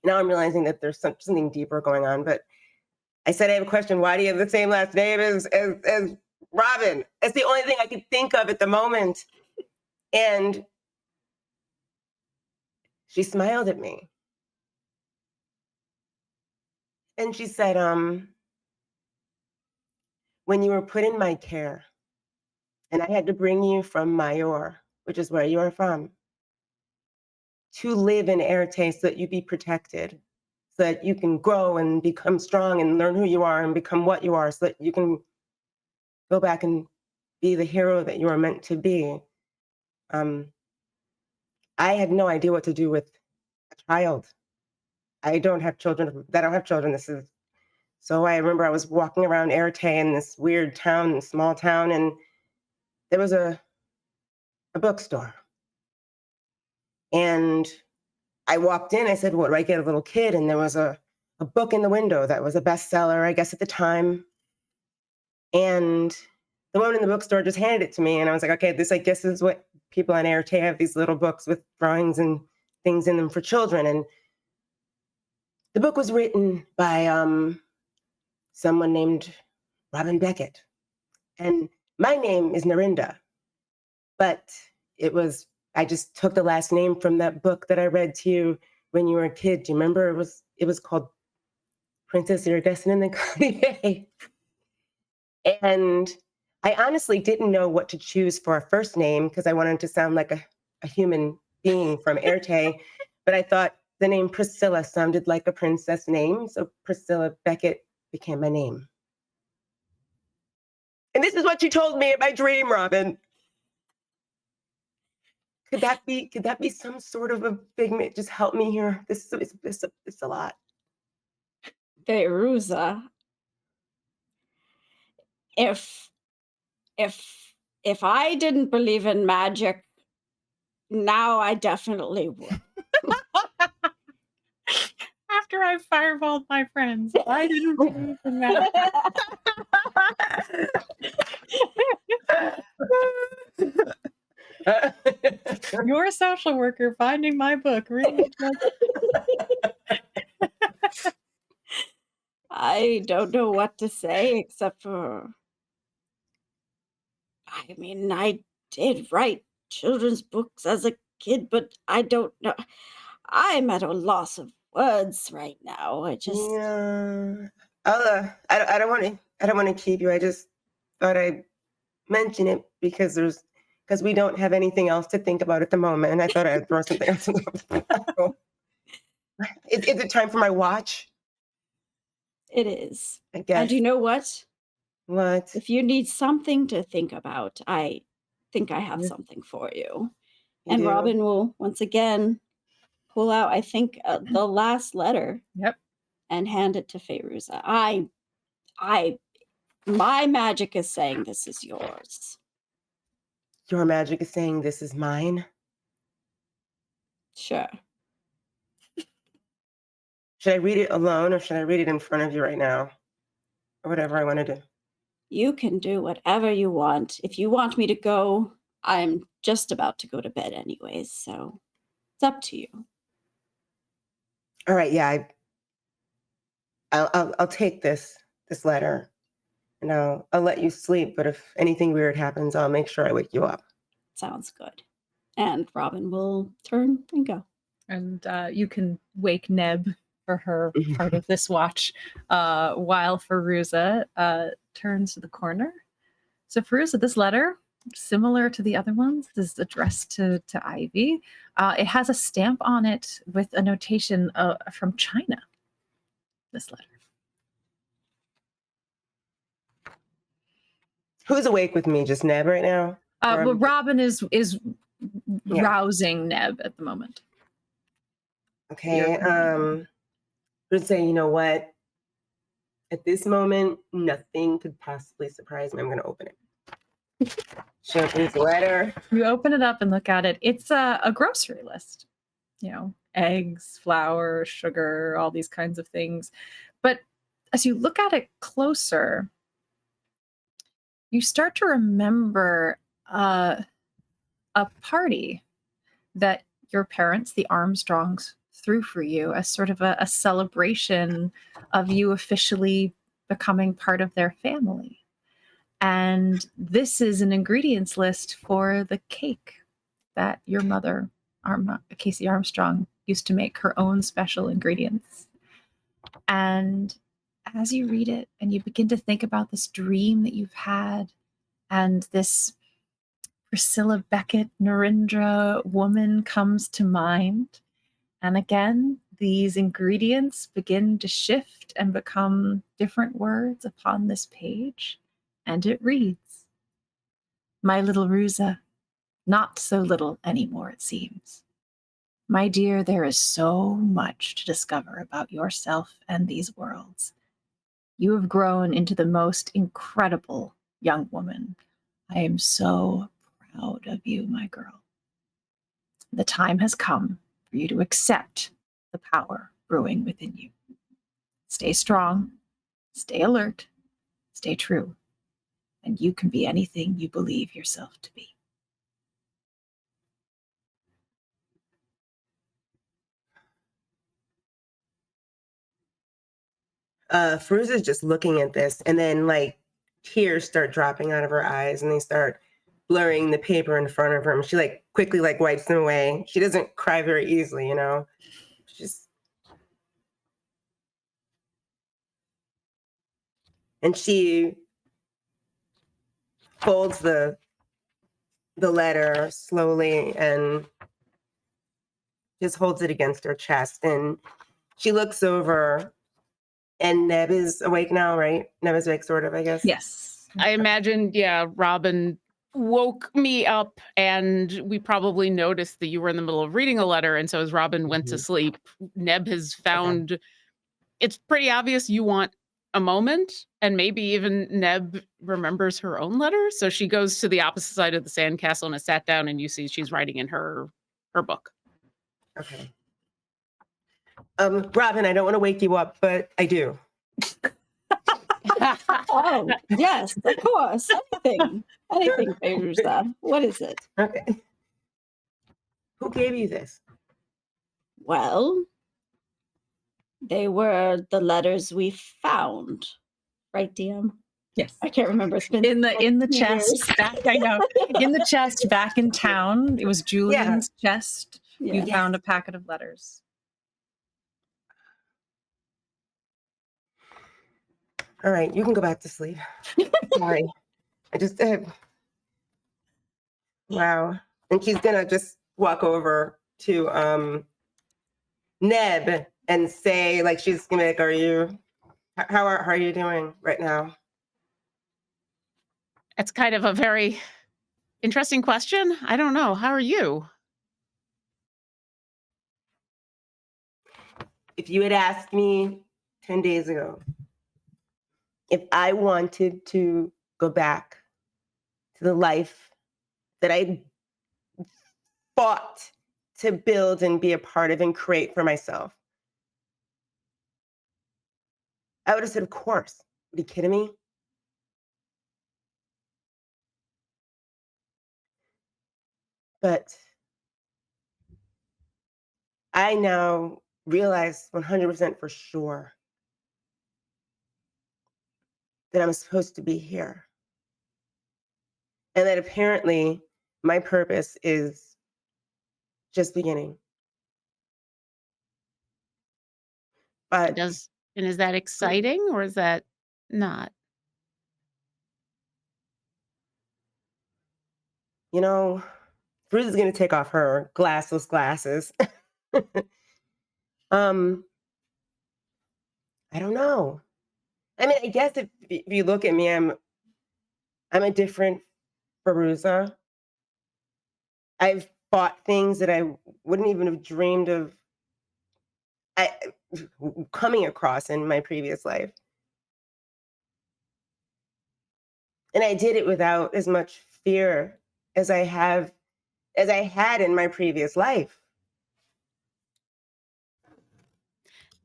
now I'm realizing that there's something deeper going on. But I said, I have a question. Why do you have the same last name as Robin? That's the only thing I could think of at the moment. And she smiled at me. And she said, when you were put in my care, and I had to bring you from Mayor, which is where you are from, to live in Éarte so that you be protected, so that you can grow and become strong and learn who you are and become what you are, so that you can go back and be the hero that you are meant to be. I had no idea what to do with a child. I don't have children. I don't have children. So I remember I was walking around Éarte in this weird town, small town, and there was a bookstore. And I walked in, I said, what, do I get a little kid? And there was a book in the window that was a bestseller, I guess, at the time. And the woman in the bookstore just handed it to me. And I was like, okay, this, I guess, is what people on Éarte have, these little books with drawings and things in them for children. And the book was written by someone named Robin Beckett. And my name is Narinda. But I just took the last name from that book that I read to you when you were a kid. Do you remember? It was called Princess Iridescent and the Cartier. And I honestly didn't know what to choose for a first name because I wanted to sound like a human being from Éarte. But I thought the name Priscilla sounded like a princess name. So Priscilla Beckett became my name. And this is what you told me in my dream, Robin. Could that be some sort of a figment? Just help me here. This is a lot. Fairuza, if I didn't believe in magic, now I definitely would. After I fireballed my friends, I didn't believe in that. Your social worker finding my book really I don't know what to say except for, I mean, I did write children's books as a kid, but I don't know. I'm at a loss of words right now. I just Yeah. I don't want to keep you. I just thought I'd mention it because we don't have anything else to think about at the moment, and I thought I'd throw something else. Is it time for my watch? It is. I guess. And you know what? What? If you need something to think about, I think I have something for you. You And do? Robin will once again pull out, I think, the last letter. Yep. And hand it to Fairuza. My magic is saying this is yours. Your magic is saying this is mine? Sure. Should I read it alone or should I read it in front of you right now? Or whatever I want to do. You can do whatever you want. If you want me to go, I'm just about to go to bed anyways, so it's up to you. All right, yeah, I'll take this letter and I'll let you sleep, but if anything weird happens, I'll make sure I wake you up. Sounds good. And Robin will turn and go. And you can wake Neb for her part of this watch while Fairuza turns to the corner. So Fairuza, this letter, similar to the other ones, is addressed to Ivy. It has a stamp on it with a notation from China. This letter. Who's awake with me? Just Neb right now? Well, Robin is rousing Neb at the moment. Okay. Would say, you know what? At this moment, nothing could possibly surprise me. I'm going to open it. She opens the letter. You open it up and look at it. It's a grocery list, eggs, flour, sugar, all these kinds of things. But as you look at it closer, you start to remember a party that your parents, the Armstrongs, threw for you as sort of a celebration of you officially becoming part of their family. And this is an ingredients list for the cake that your mother, Casey Armstrong, used to make, her own special ingredients. And as you read it and you begin to think about this dream that you've had and this Priscilla Beckett Narendra woman comes to mind. And again, these ingredients begin to shift and become different words upon this page. And it reads, "My little Ruza, not so little anymore, it seems. My dear, there is so much to discover about yourself and these worlds. You have grown into the most incredible young woman. I am so proud of you, my girl. The time has come for you to accept the power brewing within you. Stay strong, stay alert, stay true, and you can be anything you believe yourself to be." Fairuza's just looking at this, and then like tears start dropping out of her eyes, and they start blurring the paper in front of her. And she like quickly like wipes them away. She doesn't cry very easily, She's and she folds the letter slowly and just holds it against her chest. And she looks over, and Neb is awake now, right? Neb is awake, sort of, I guess. Yes. I imagine, Robin woke me up, and we probably noticed that you were in the middle of reading a letter. And so as Robin went to sleep, Neb has found it's pretty obvious you want a moment, and maybe even Neb remembers her own letter. So she goes to the opposite side of the sandcastle and is sat down, and you see she's writing in her book. Okay. Robin, I don't want to wake you up, but I do. Oh, yes, of course. Anything, Fairuza. What is it? Okay. Who gave you this? Well, they were the letters we found, right, DM? Yes. I can't remember. It's been In the years. chest back, I know. In the chest back in town. It was Julian's chest. Yeah. You found a packet of letters. All right, you can go back to sleep. Sorry. I just wow. And she's gonna just walk over to Neb and say, like, she's gonna be like, how are you doing right now? It's kind of a very interesting question. I don't know. How are you? If you had asked me 10 days ago if I wanted to go back to the life that I fought to build and be a part of and create for myself, I would have said, of course. Are you kidding me? But I now realize 100% for sure that I'm supposed to be here. And that apparently my purpose is just beginning. But And is that exciting, or is that not? Bruce is going to take off her glassless glasses. I don't know. I mean, I guess if you look at me, I'm a different Fairuza. I've fought things that I wouldn't even have dreamed of coming across in my previous life. And I did it without as much fear as I had in my previous life.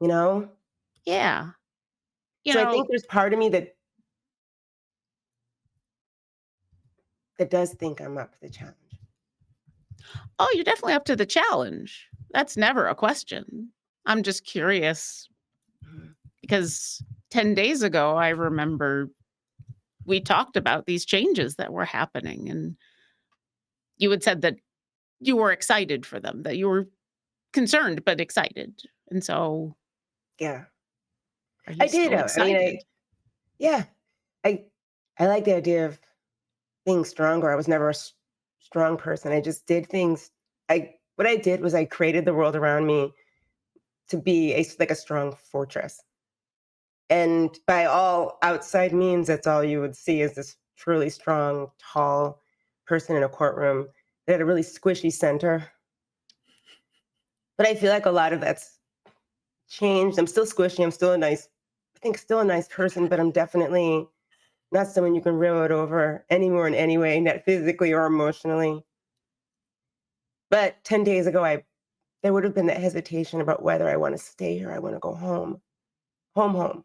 You know? Yeah. So I think there's part of me that does think I'm up to the challenge. Oh, you're definitely up to the challenge. That's never a question. I'm just curious because 10 days ago, I remember we talked about these changes that were happening, and you had said that you were excited for them, that you were concerned but excited. And so, Yeah, are you I did. still I mean, excited? yeah, I like the idea of being stronger. I was never a strong person. I just did things. What I did was I created the world around me to be like a strong fortress. And by all outside means, that's all you would see is this truly strong, tall person in a courtroom that had a really squishy center. But I feel like a lot of that's changed. I'm still squishy. I'm still still a nice person, but I'm definitely not someone you can railroad over anymore in any way, not physically or emotionally. But 10 days ago, there would have been that hesitation about whether I want to stay or I want to go home. Home.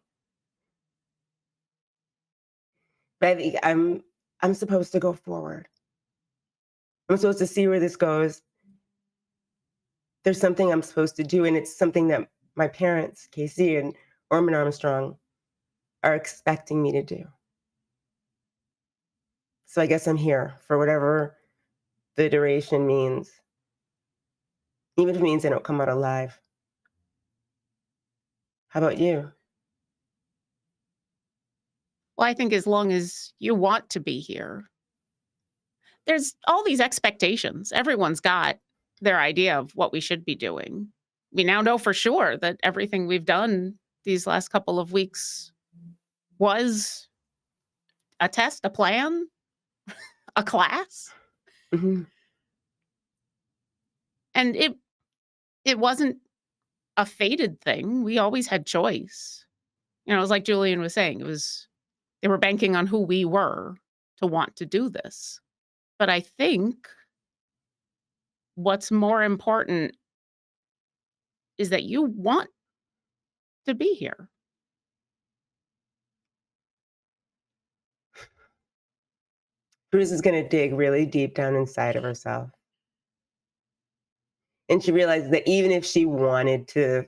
But I think I'm supposed to go forward. I'm supposed to see where this goes. There's something I'm supposed to do, and it's something that my parents, Casey and Orman Armstrong, are expecting me to do. So I guess I'm here for whatever the duration means. Even if it means I don't come out alive. How about you? Well, I think as long as you want to be here, there's all these expectations. Everyone's got their idea of what we should be doing. We now know for sure that everything we've done these last couple of weeks was a test, a plan, a class. Mm-hmm. And it wasn't a fated thing. We always had choice. It was like Julian was saying, they were banking on who we were to want to do this. But I think what's more important is that you want to be here. Bruce is going to dig really deep down inside of herself. And she realizes that even if she wanted to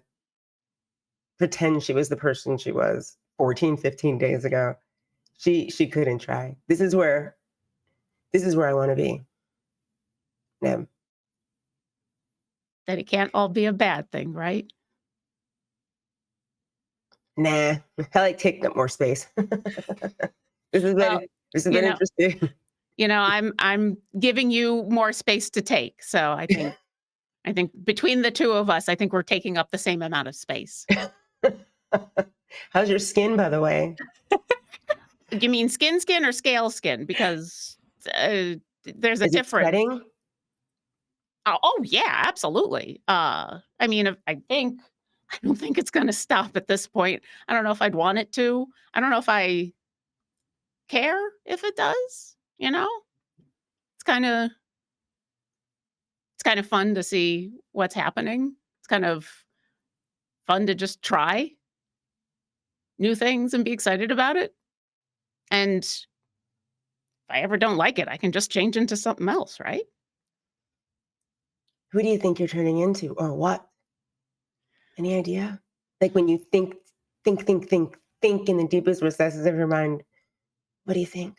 pretend she was the person she was 14, 15 days ago, she couldn't try. This is where I want to be. Yeah. That it can't all be a bad thing, right? Nah, I like taking up more space. This has been interesting. I'm giving you more space to take. So I think between the two of us, I think we're taking up the same amount of space. How's your skin, by the way? You mean skin or scale skin? Because there's a Is it difference. sweating? Oh yeah, absolutely. I don't think it's going to stop at this point. I don't know if I'd want it to. I don't know if I care if it does. It's kind of fun to see what's happening. It's kind of fun to just try new things and be excited about it. And if I ever don't like it, I can just change into something else, right? Who do you think you're turning into, or what? Any idea? Like when you think in the deepest recesses of your mind, what do you think?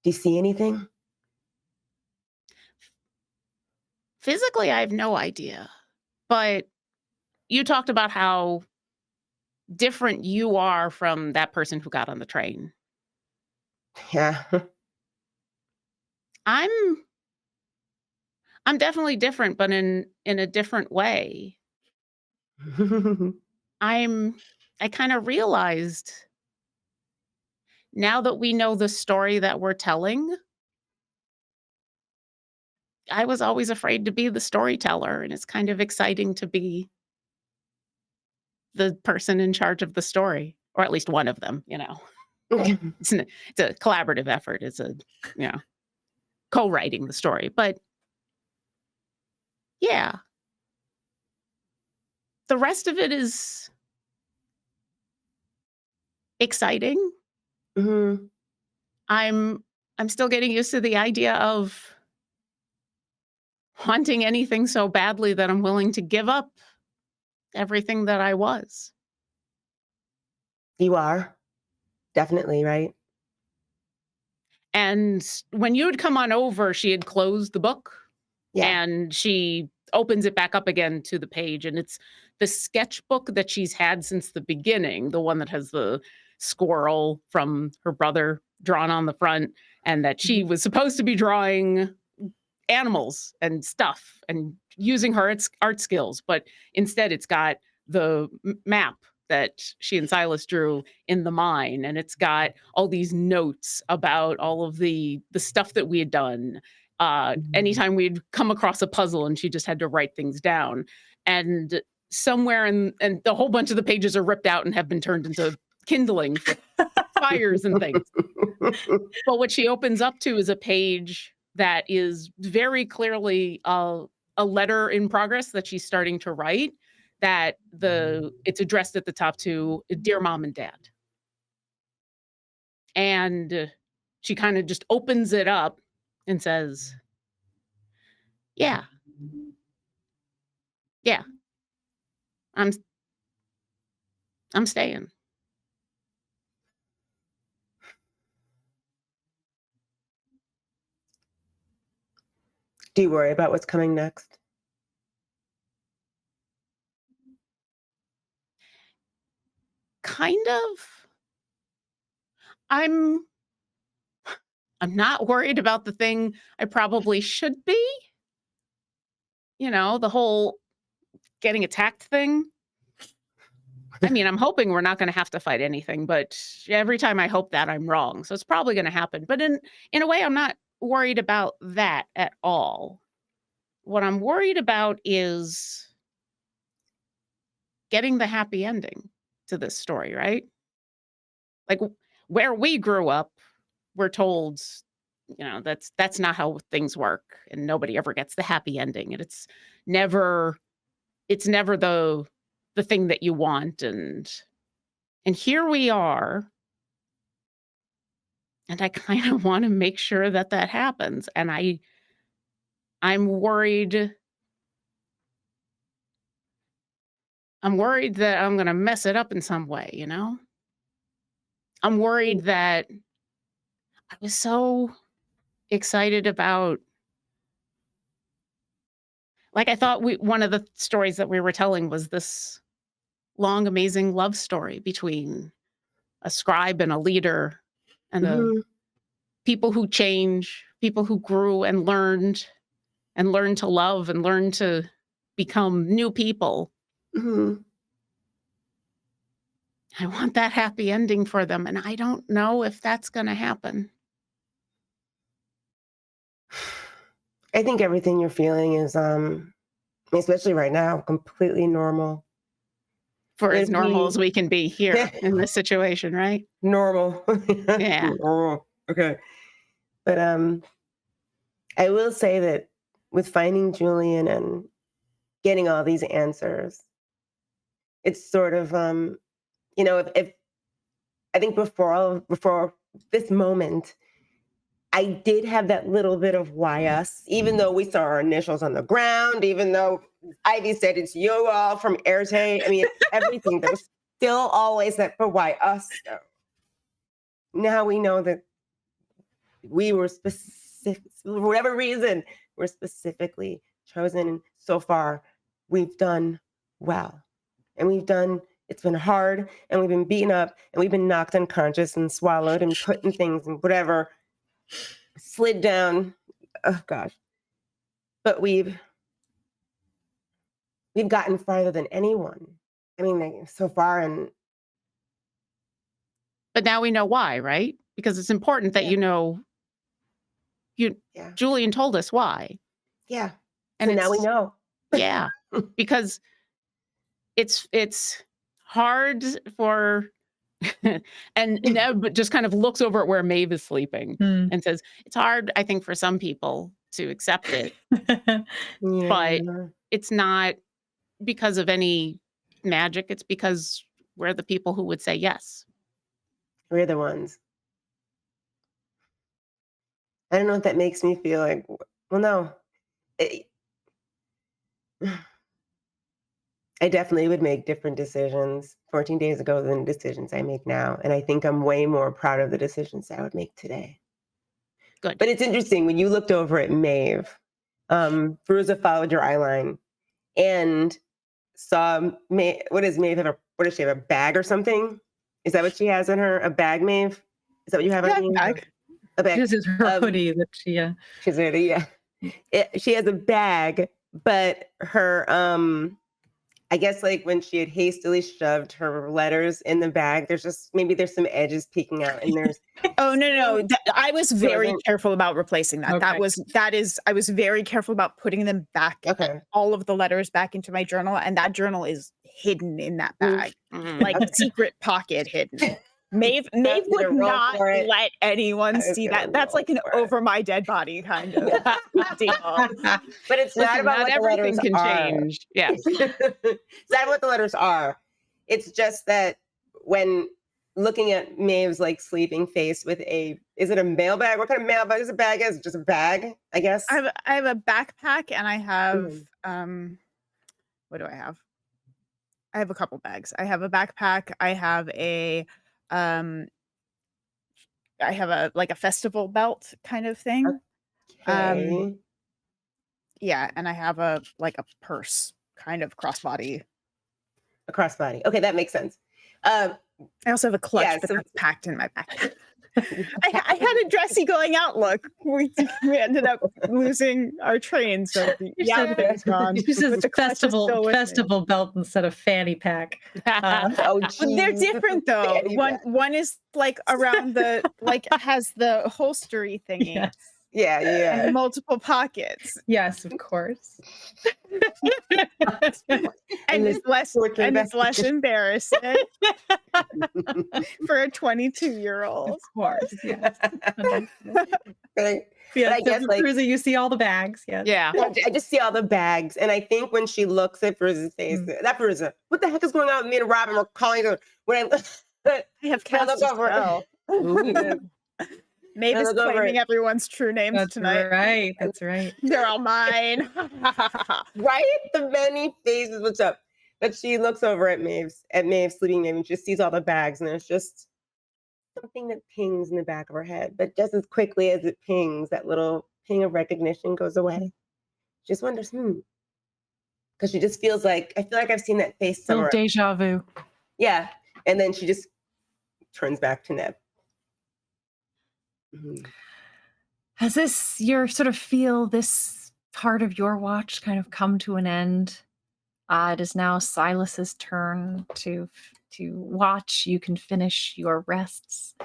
Do you see anything? Physically, I have no idea. But you talked about how different you are from that person who got on the train. Yeah. I'm definitely different, but in a different way. I kind of realized now that we know the story that we're telling, I was always afraid to be the storyteller, and it's kind of exciting to be the person in charge of the story, or at least one of them. it's a collaborative effort. It's a, co-writing the story. But yeah, the rest of it is exciting. Mm-hmm. I'm still getting used to the idea of wanting anything so badly that I'm willing to give up everything that I was. You are definitely right. And when you had come on over, she had closed the book. Yeah. And she opens it back up again to the page. And it's the sketchbook that she's had since the beginning, the one that has the squirrel from her brother drawn on the front, and that she was supposed to be drawing animals and stuff and using her art skills. But instead, it's got the map that she and Silas drew in the mine, and it's got all these notes about all of the stuff that we had done. Anytime we'd come across a puzzle, and she just had to write things down. And somewhere and the whole bunch of the pages are ripped out and have been turned into kindling for fires and things. But what she opens up to is a page that is very clearly a letter in progress that she's starting to write, that it's addressed at the top to Dear Mom and Dad. And she kind of just opens it up and says, yeah, I'm staying. Do you worry about what's coming next? Kind of. I'm not worried about the thing I probably should be. The whole getting attacked thing. I mean, I'm hoping we're not going to have to fight anything, but every time I hope that, I'm wrong. So it's probably going to happen. But in a way, I'm not worried about that at all. What I'm worried about is getting the happy ending to this story, right? Like where we grew up, we're told, that's not how things work, and nobody ever gets the happy ending, and it's never the thing that you want, and here we are, and I kind of want to make sure that happens, and I'm worried. I'm worried that I'm going to mess it up in some way, I'm worried that I was so excited about, like, I thought one of the stories that we were telling was this long, amazing love story between a scribe and a leader, and the people who change, people who grew and learned to love and learned to become new people. Mm-hmm. I want that happy ending for them, and I don't know if that's going to happen. I think everything you're feeling is, especially right now, completely normal. For as normal as we can be here in this situation, right? Normal. Yeah. Normal. Okay. But I will say that with finding Julian and getting all these answers, it's sort of, if I think before this moment, I did have that little bit of why us, even though we saw our initials on the ground, even though Ivy said it's you all from Éarte. I mean, everything. There was still always that for why us. So now we know that we were specific, for whatever reason, we're specifically chosen. And so far, we've done well. And it's been hard, and we've been beaten up, and we've been knocked unconscious and swallowed and put in things and whatever, slid down. Oh gosh. But we've gotten farther than anyone. I mean, so far. But now we know why, right? Because it's important that Julian told us why. Yeah. And so now we know. Yeah. Because it's hard for And Neb just kind of looks over at where Maeve is sleeping Hmm. and says, it's hard, I think, for some people to accept it, Yeah. but it's not because of any magic. It's because we're the people who would say yes. We're the ones. I don't know if that makes me feel like, well, no. I definitely would make different decisions 14 days ago than decisions I make now. And I think I'm way more proud of the decisions I would make today. Good. But it's interesting, when you looked over at Maeve, Fairuza followed your eye line and saw Maeve. What does Maeve have? What does she have? A bag or something? Is that what she has in her? A bag, Maeve? Is that what you have on you? Bag. A bag. This is her hoodie that she. She's ready. Yeah. She has a bag, but her I guess like when she had hastily shoved her letters in the bag, there's some edges peeking out, and there's Oh no. I was very wasn't- careful about replacing that. Okay. I was very careful about putting them back, Okay. all of the letters back into my journal, and that journal is hidden in that bag, Mhm. like secret pocket hidden. Maeve gonna would roll not for it. let anyone I was see gonna that. That's roll like an for it. over my dead body kind of deal. But it's not Listen, about not what the everything letters can are. change. Yeah. It's not what the letters are. It's just that when looking at Maeve's like sleeping face with is it a mailbag? What kind of mailbag is a bag? Is it just a bag? I guess. I have a backpack, and I have what do I have? I have a couple bags. I have a backpack. I have a like a festival belt kind of thing. Okay. Yeah, and I have a purse kind of crossbody. A crossbody. Okay, that makes sense. I also have a clutch, Yeah, but so- that's packed in my backpack. I had a dressy going out look. We ended up losing our train, so the outfit's gone. This but is the clutch is still with me. festival belt instead of fanny pack. Oh, Well, they're geez. different though. Fanny pack. One is like around the has the holstery thingy Yes. Yeah. and multiple pockets, Yes, of course. and this it's less embarrassing for a 22-year-old. Of course. Yes. Right. Yeah, I guess, like- Fairuza, you see all the bags. Yes. Yeah. I just see all the bags, and I think when she looks at Fairuza's face, that Fairuza, what the heck is going on with me and Robin? We're calling her. When I have I look cast a over. spell. Maeve I is look over claiming it. everyone's true names That's tonight. right. That's right. They're all mine. Right? The many faces. What's up? But she looks over at Maeve's sleeping Maeve, and she just sees all the bags, and there's just something that pings in the back of her head. But just as quickly as it pings, that little ping of recognition goes away. She just wonders, because she just feels like, I feel like I've seen that face Little somewhere. deja vu. Yeah. And then she just turns back to Neb. Has this part of your watch kind of come to an end? It is now Silas's turn to watch. You can finish your rests.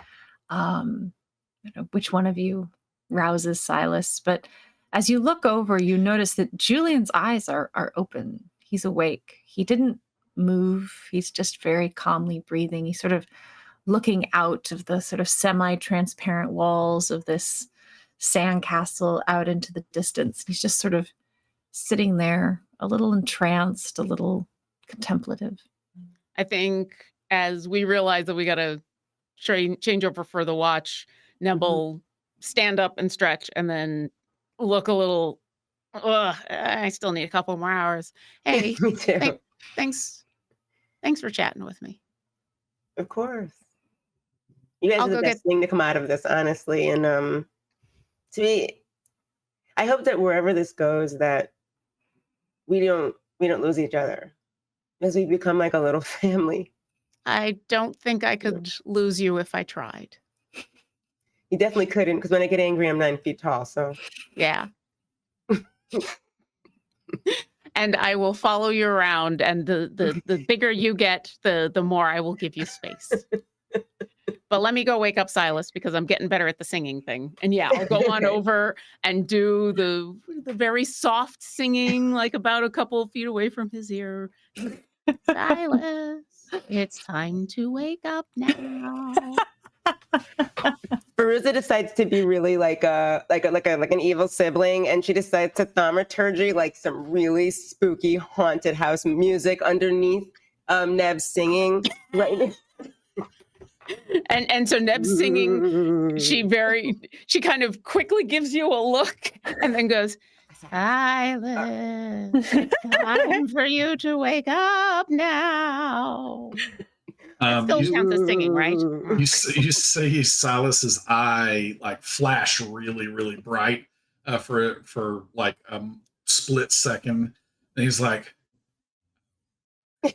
Which one of you rouses Silas? But as you look over, you notice that Julian's eyes are open. He's awake. He didn't move. He's just very calmly breathing. He's sort of looking out of the sort of semi-transparent walls of this sandcastle out into the distance. He's just sort of sitting there, a little entranced, a little contemplative. I think as we realize that we got to change over for the watch, Nebel stand up and stretch, and then look a little, I still need a couple more hours. Hey, Me too. thanks for chatting with me. Of course. You guys I'll are the go best thing to come out of this, honestly. And I hope that wherever this goes, that we don't lose each other, as we become like a little family. I don't think I could lose you if I tried. You definitely couldn't, because when I get angry, I'm 9 feet tall. So Yeah. And I will follow you around, and the bigger you get, the more I will give you space. But let me go wake up Silas, because I'm getting better at the singing thing. And yeah, I'll go on over and do the very soft singing, like about a couple of feet away from his ear. Silas. It's time to wake up now. Fairuza decides to be really like an evil sibling, and she decides to thaumaturgy like some really spooky haunted house music underneath Neb singing. Right. And so Neb's singing, she kind of quickly gives you a look and then goes, Silas, it's time for you to wake up now. That still counts as singing, right? You see Silas's eye like flash really, really bright for like a split second, and he's like, "Y'all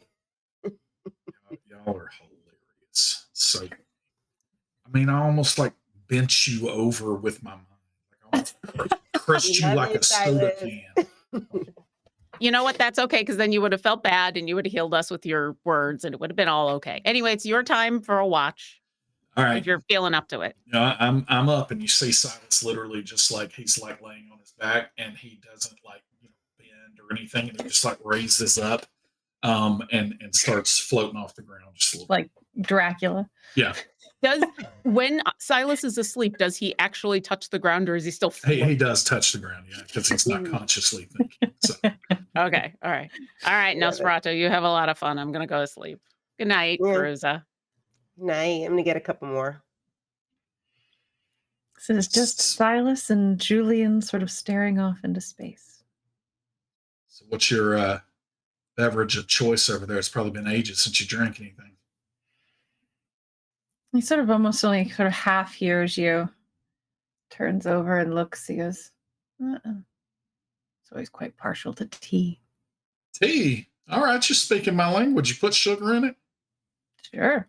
are hilarious." So, I mean, I almost like bent you over with my mind, like I almost crushed you like a soda can. You know what? That's okay, because then you would have felt bad and you would have healed us with your words and it would have been all okay. Anyway, it's your time for a watch. All right. If you're feeling up to it. I'm up, and you see Silas literally just like he's like laying on his back, and he doesn't like bend or anything, and he just like raises up and starts floating off the ground just a little Like Dracula. Yeah. When Silas is asleep, does he actually touch the ground, or is he still He does touch the ground, yeah, because he's not consciously thinking. So. Okay. All right. Nosferatu, you have a lot of fun. I'm going to go to sleep. Good night, Fairuza. Night. I'm going to get a couple more. So it's just Silas and Julian sort of staring off into space. So what's your beverage of choice over there? It's probably been ages since you drank anything. He sort of almost only sort of half hears you, turns over and looks. He goes, So he's quite partial to tea. Tea? All right, you're speaking my language. You put sugar in it? Sure.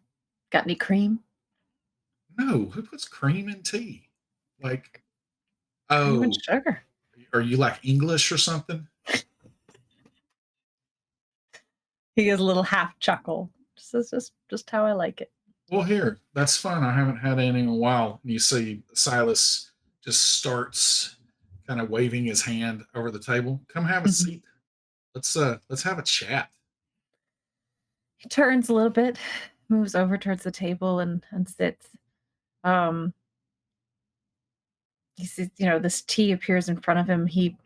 Got any cream? No, who puts cream in tea? Like, cream and sugar. Are you like English or something? He gives a little half chuckle. Just how I like it. Well, here, that's fun. I haven't had any in a while. And you see Silas just starts kind of waving his hand over the table. Come have a seat. Let's have a chat. He turns a little bit, moves over towards the table and sits. He sees, this tea appears in front of him. He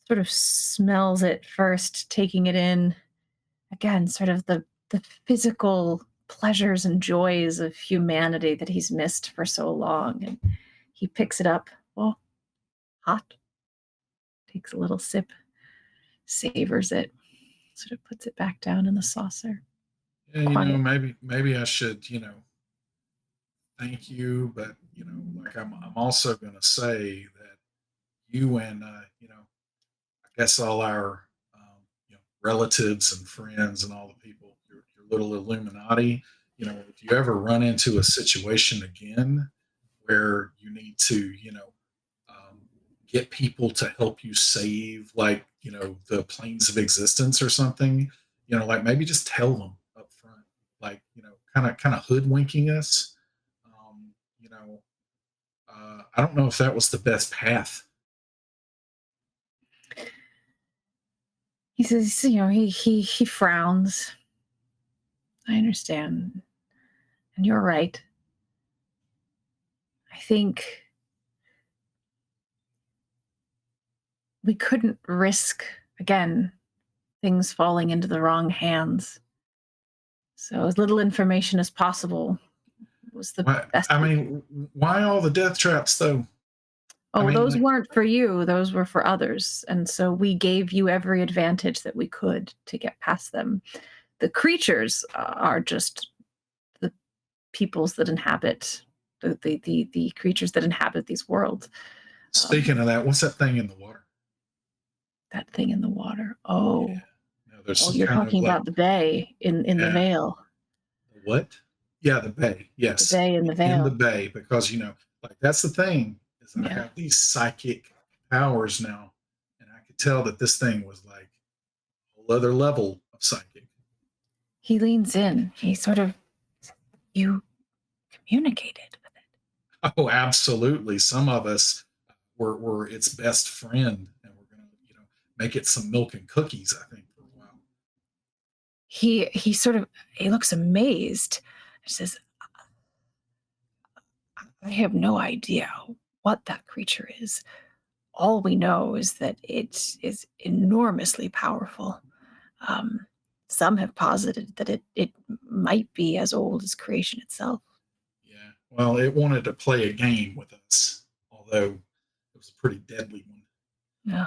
sort of smells it first, taking it in. Again, sort of the physical pleasures and joys of humanity that he's missed for so long. And he picks it up. Well, hot. Takes a little sip, savors it, sort of puts it back down in the saucer. Yeah, maybe I should, thank you, but like I'm also gonna say that you and I guess all our relatives and friends and all the people, your little Illuminati, if you ever run into a situation again where you need to, get people to help you save, like, the planes of existence or something, like maybe just tell them up front, like, kind of hoodwinking us. I don't know if that was the best path. He says, he frowns. I understand. And you're right. I think we couldn't risk, again, things falling into the wrong hands. So as little information as possible was the best. I mean, why all the death traps, though? Oh, those weren't for you. Those were for others. And so we gave you every advantage that we could to get past them. The creatures are just the peoples that inhabit, the creatures that inhabit these worlds. Speaking of that, what's that thing in the water? That thing in the water. Oh, yeah. No, you're talking about the bay in the Vale. What? Yeah, the bay. Yes. The bay in the Vale. In the bay, because, like, that's the thing. I have these psychic powers now, and I could tell that this thing was like a whole other level of psychic. He leans in. He sort of, you communicated with it. Oh, absolutely. Some of us were its best friend, and we're going to, make it some milk and cookies, I think, for a while. he looks amazed. He says, I have no idea what that creature is. All we know is that it is enormously powerful. Some have posited that it might be as old as creation itself. Yeah. Well, it wanted to play a game with us, although it was a pretty deadly one. No.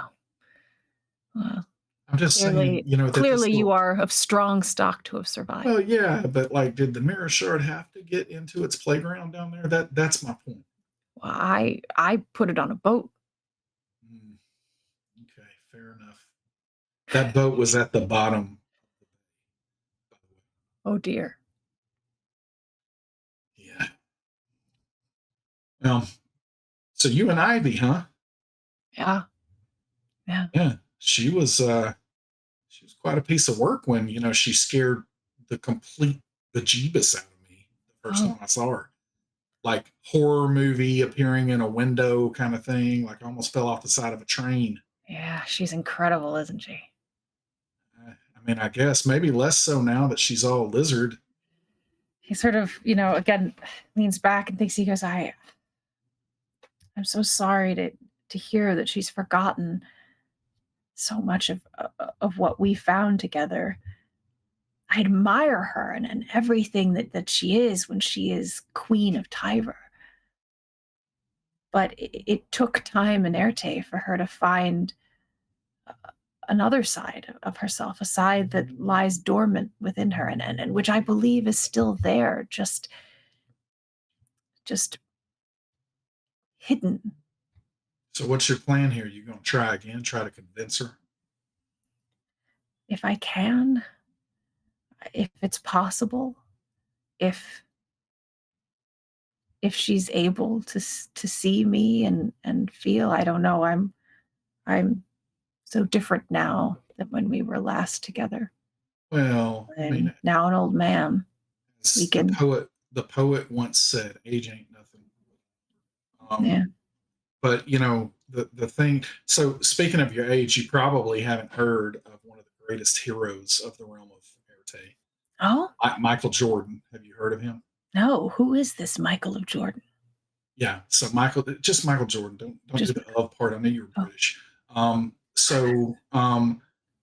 Well, I'm just saying, that clearly you are of strong stock to have survived. Well, yeah, but like, did the mirror shard have to get into its playground down there? That's my point. Well, I put it on a boat. Okay, fair enough. That boat was at the bottom. Oh dear. Yeah. Well, so you and Ivy, huh? Yeah. Yeah. Yeah. She was quite a piece of work when, she scared the complete bejeebus out of me the first time I saw her. Like horror movie appearing in a window kind of thing. Like almost fell off the side of a train. Yeah, she's incredible, isn't she? I mean, I guess maybe less so now that she's all lizard. He sort of, again, leans back and thinks, he goes, I'm so sorry to hear that she's forgotten so much of what we found together. I admire her and everything that she is when she is Queen of Tyver. But it took time in Éarte for her to find another side of herself, a side that lies dormant within her, and which I believe is still there, just hidden. So what's your plan here? You going to try again, try to convince her? If I can, if it's possible, if she's able to see me and feel, I don't know, I'm so different now than when we were last together. Well, I mean, now an old man. The poet once said, age ain't nothing. Yeah. But the thing, so speaking of your age, you probably haven't heard of one of the greatest heroes of the realm of Éarte. Oh? Michael Jordan. Have you heard of him? No. Who is this Michael of Jordan? Yeah. So Michael Jordan. Don't do the of part. I know you're British.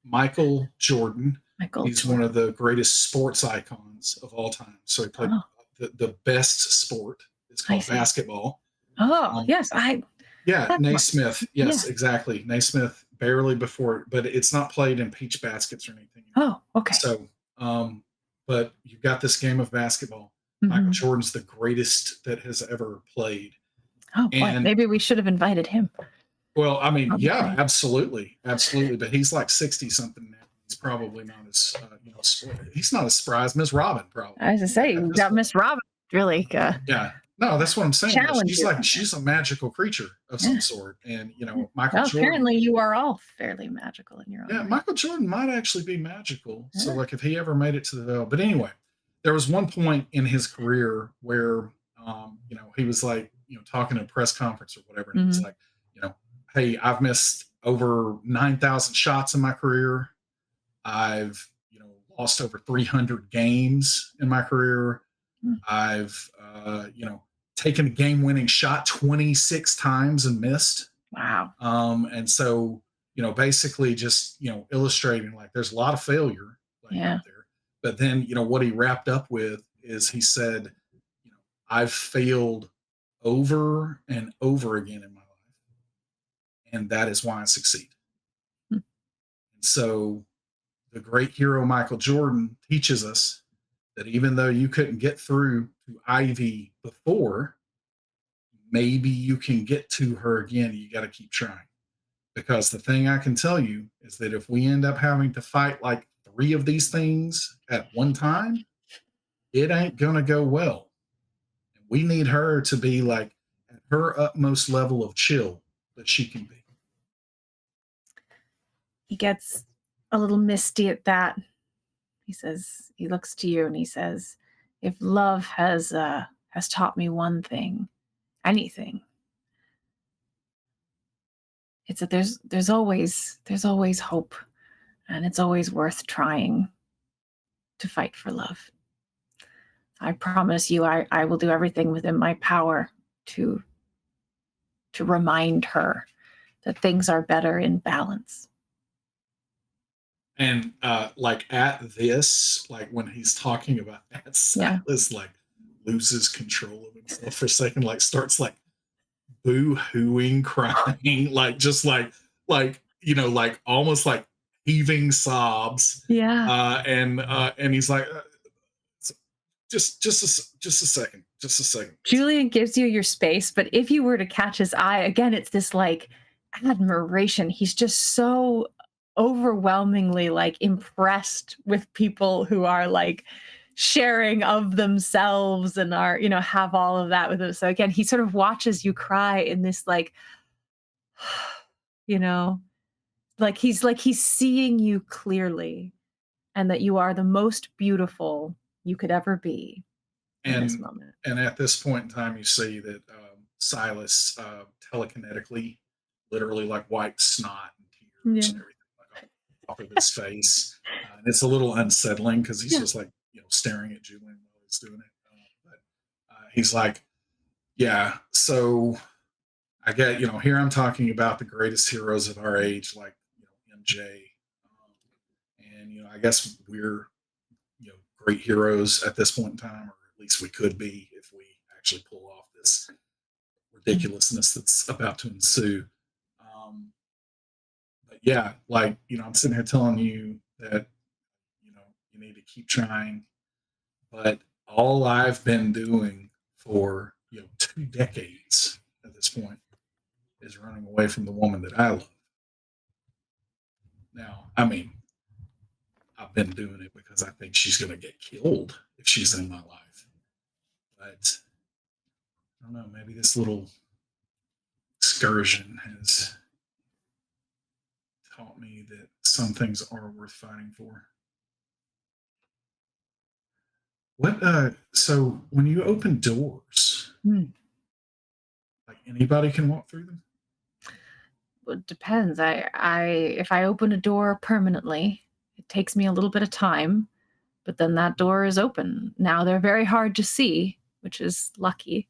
Michael Jordan. He's one of the greatest sports icons of all time. So he played the best sport. It's called basketball. Oh, yes. Naismith. Yes, exactly. Naismith barely before, but it's not played in peach baskets or anything. Oh, okay. So, but you've got this game of basketball. Mm-hmm. Michael Jordan's the greatest that has ever played. Oh, boy. Maybe we should have invited him. Well, I mean, yeah, absolutely. But he's like 60 something now. He's probably not as, he's not as spry as Miss Robin, probably. I was going to say, you got Miss Robin, really. Yeah. No, that's what I'm saying. She's a magical creature of some sort. And, Michael Jordan. Apparently you are all fairly magical in your own way. Michael Jordan might actually be magical. Yeah. So, like, if he ever made it to the Veil. But anyway, there was one point in his career where, he was like, talking at a press conference or whatever. And he was like, hey, I've missed over 9,000 shots in my career. I've, lost over 300 games in my career. I've, taken a game-winning shot 26 times and missed. Wow. And so, basically just, illustrating like there's a lot of failure out there. But then, what he wrapped up with is he said, I've failed over and over again in my life. And that is why I succeed. And so the great hero Michael Jordan teaches us that even though you couldn't get through to Ivy before, maybe you can get to her again. You got to keep trying. Because the thing I can tell you is that if we end up having to fight like 3 of these things at one time, it ain't going to go well. And we need her to be like at her utmost level of chill that she can be. He gets a little misty at that. He says, he looks to you and he says, if love has taught me one thing, anything, it's that there's always hope, and it's always worth trying to fight for love. I promise you, I will do everything within my power to remind her that things are better in balance. And like at this, like when he's talking about that, Silas like loses control of himself for a second, like starts like boo-hooing, crying, like just like you know, like almost like heaving sobs. Yeah. And he's like, just a second. Julian gives you your space, but if you were to catch his eye, again, it's this like admiration. He's just so overwhelmingly like impressed with people who are like sharing of themselves and are, you know, have all of that with them. So again, he sort of watches you cry in this like, you know, like he's seeing you clearly and that you are the most beautiful you could ever be in this moment. And at this point in time, you see that Silas telekinetically, literally like wipes snot and tears and everything like off of his face. And it's a little unsettling because he's just like, you know, staring at Julian while he's doing it. But he's like, yeah, so I get, you know, here I'm talking about the greatest heroes of our age, like, you know, MJ. And, you know, I guess we're, you know, great heroes at this point in time, or at least we could be if we actually pull off this ridiculousness that's about to ensue. But yeah, like, you know, I'm sitting here telling you that, you know, you need to keep trying. But all I've been doing for, you know, 2 decades at this point is running away from the woman that I love. Now, I mean, I've been doing it because I think she's going to get killed if she's in my life. But I don't know, maybe this little excursion has taught me that some things are worth fighting for. So when you open doors, like anybody can walk through them? Well, it depends. If I open a door permanently, it takes me a little bit of time, but then that door is open. Now they're very hard to see, which is lucky,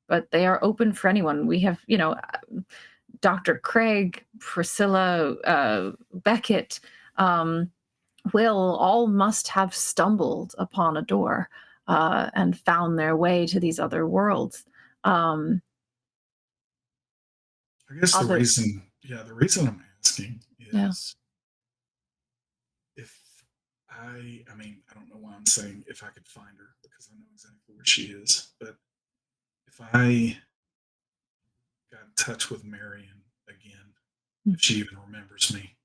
but they are open for anyone. We have, you know, Dr. Craig, Priscilla, Beckett, Will all must have stumbled upon a door and found their way to these other worlds. I guess the reason I'm asking is if I mean, I don't know why I'm saying if I could find her because I know exactly where she is, but if I got in touch with Marion again, if she even remembers me,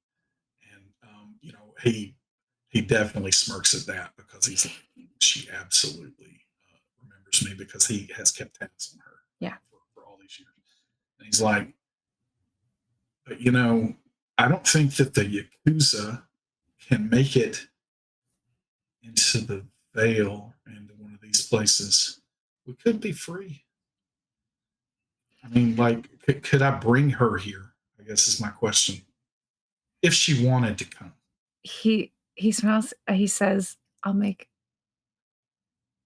and you know, he definitely smirks at that because he's like, she absolutely remembers me because he has kept tabs on her for all these years. And he's like, but you know, I don't think that the Yakuza can make it into the Vale and one of these places. We could be free. I mean, like, could I bring her here? I guess is my question. If she wanted to come. He smiles. He says, "I'll make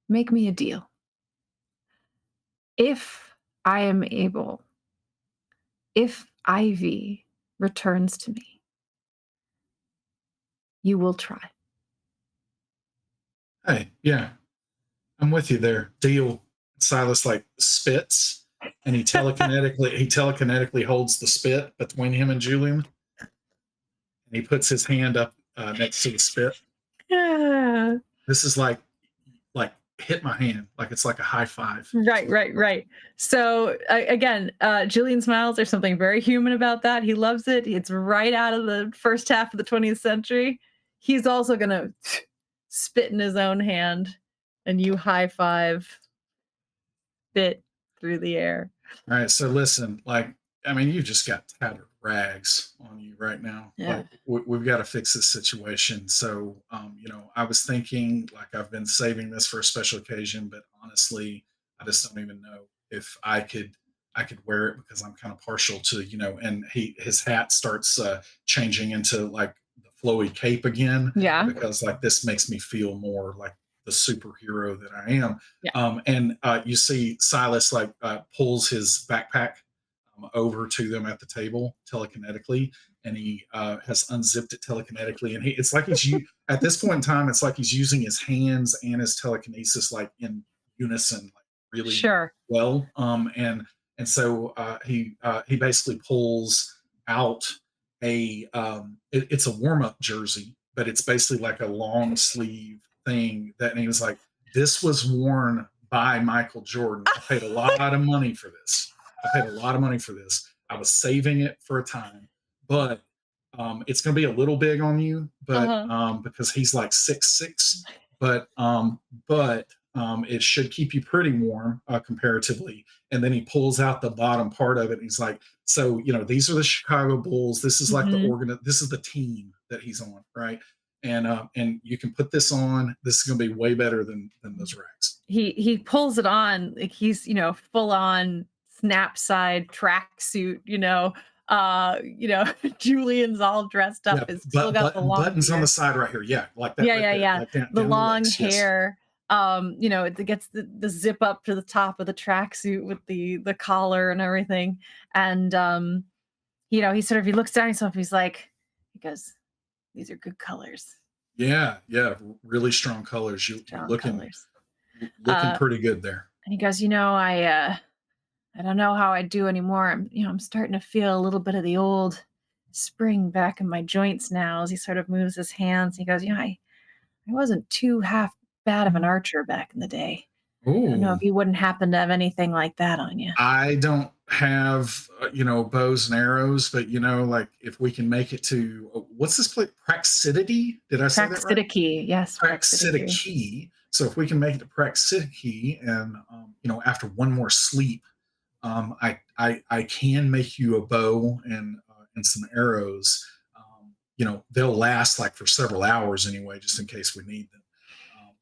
me a deal. If I am able, if Ivy returns to me, you will try." Hey, yeah, I'm with you there. Deal. Silas like spits, and he telekinetically holds the spit between him and Julian, and he puts his hand up next to the spit. Yeah. This is like hit my hand, like it's like a high five. Right. So again, Julian smiles. There's something very human about that. He loves it. It's right out of the first half of the 20th century. He's also gonna spit in his own hand, and you high five, spit through the air. All right, so listen, like, I mean, you just got tattered rags on you right now. Yeah. Like, we've got to fix this situation. So, you know, I was thinking like I've been saving this for a special occasion, but honestly, I just don't even know if I could wear it because I'm kind of partial to, you know, and his hat starts changing into like the flowy cape again. Yeah. Because like this makes me feel more like the superhero that I am. Yeah. And you see Silas like pulls his backpack over to them at the table telekinetically, and he has unzipped it telekinetically, and it's like at this point in time, it's like he's using his hands and his telekinesis like in unison, like really Sure. well. And so he basically pulls out it's a warm-up jersey, but it's basically like a long sleeve thing and he was like, this was worn by Michael Jordan. I paid a lot of money for this. I was saving it for a time, but it's going to be a little big on you, but because he's like 6'6", but it should keep you pretty warm comparatively. And then he pulls out the bottom part of it. And he's like, so, these are the Chicago Bulls. This is like this is the team that he's on. Right. And you can put this on. This is going to be way better than those rags. He pulls it on like he's, full on snap side tracksuit, Julian's all dressed up. Yeah, It's still got the long buttons hair. on the side right here. Yeah. Like that. Yeah. Like down the long legs, hair. Yes. It gets the zip up to the top of the tracksuit with the collar and everything. And, he looks down at himself. He goes, these are good colors. Yeah. Really strong colors. You're looking pretty good there. And he goes, I don't know how I do anymore. I'm starting to feel a little bit of the old spring back in my joints now. As he sort of moves his hands, he goes, I wasn't too half bad of an archer back in the day. Ooh. I don't know if you wouldn't happen to have anything like that on you. I don't have, bows and arrows, but like if we can make it to what's this place? Praxidity? Did I say that right? Praxidiki, yes. Praxidiki. So if we can make it to Praxidiki, and after one more sleep, I can make you a bow and some arrows. They'll last like for several hours anyway, just in case we need them.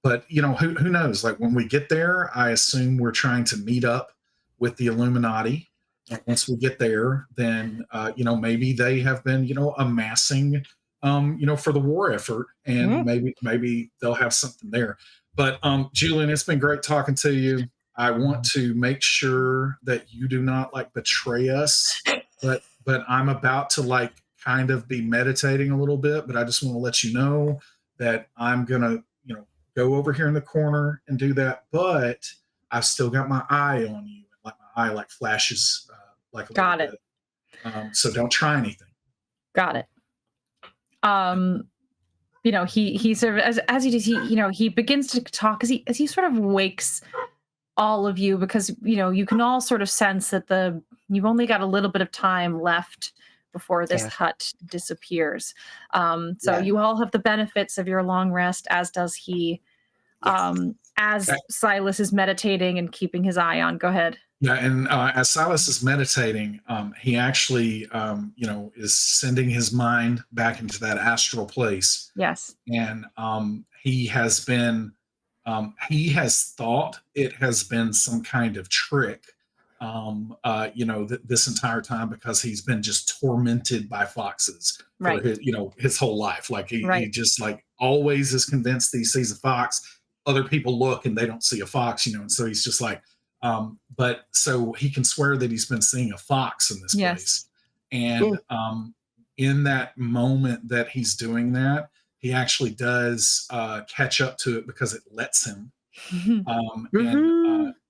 But who knows? Like when we get there, I assume we're trying to meet up with the Illuminati. And once we get there, then maybe they have been amassing for the war effort, and maybe they'll have something there. But Julian, it's been great talking to you. I want to make sure that you do not like betray us, but I'm about to like kind of be meditating a little bit, but I just want to let you know that I'm gonna go over here in the corner and do that, but I've still got my eye on you. Like my eye like flashes like a got little it bit. So don't try anything. Got it. He sort of as he does, he begins to talk as he sort of wakes all of you, because you can all sort of sense that you've only got a little bit of time left before this hut disappears. You all have the benefits of your long rest, as does he. As Silas is meditating and keeping his eye on. Go ahead. Yeah, and as Silas is meditating, he actually, is sending his mind back into that astral place. Yes. And he has thought it has been some kind of trick, this entire time, because he's been just tormented by foxes for his whole life. Like he just like always is convinced that he sees a fox. Other people look and they don't see a fox, and so he's just like, but so he can swear that he's been seeing a fox in this place. And in that moment that he's doing that, he actually does catch up to it because it lets him.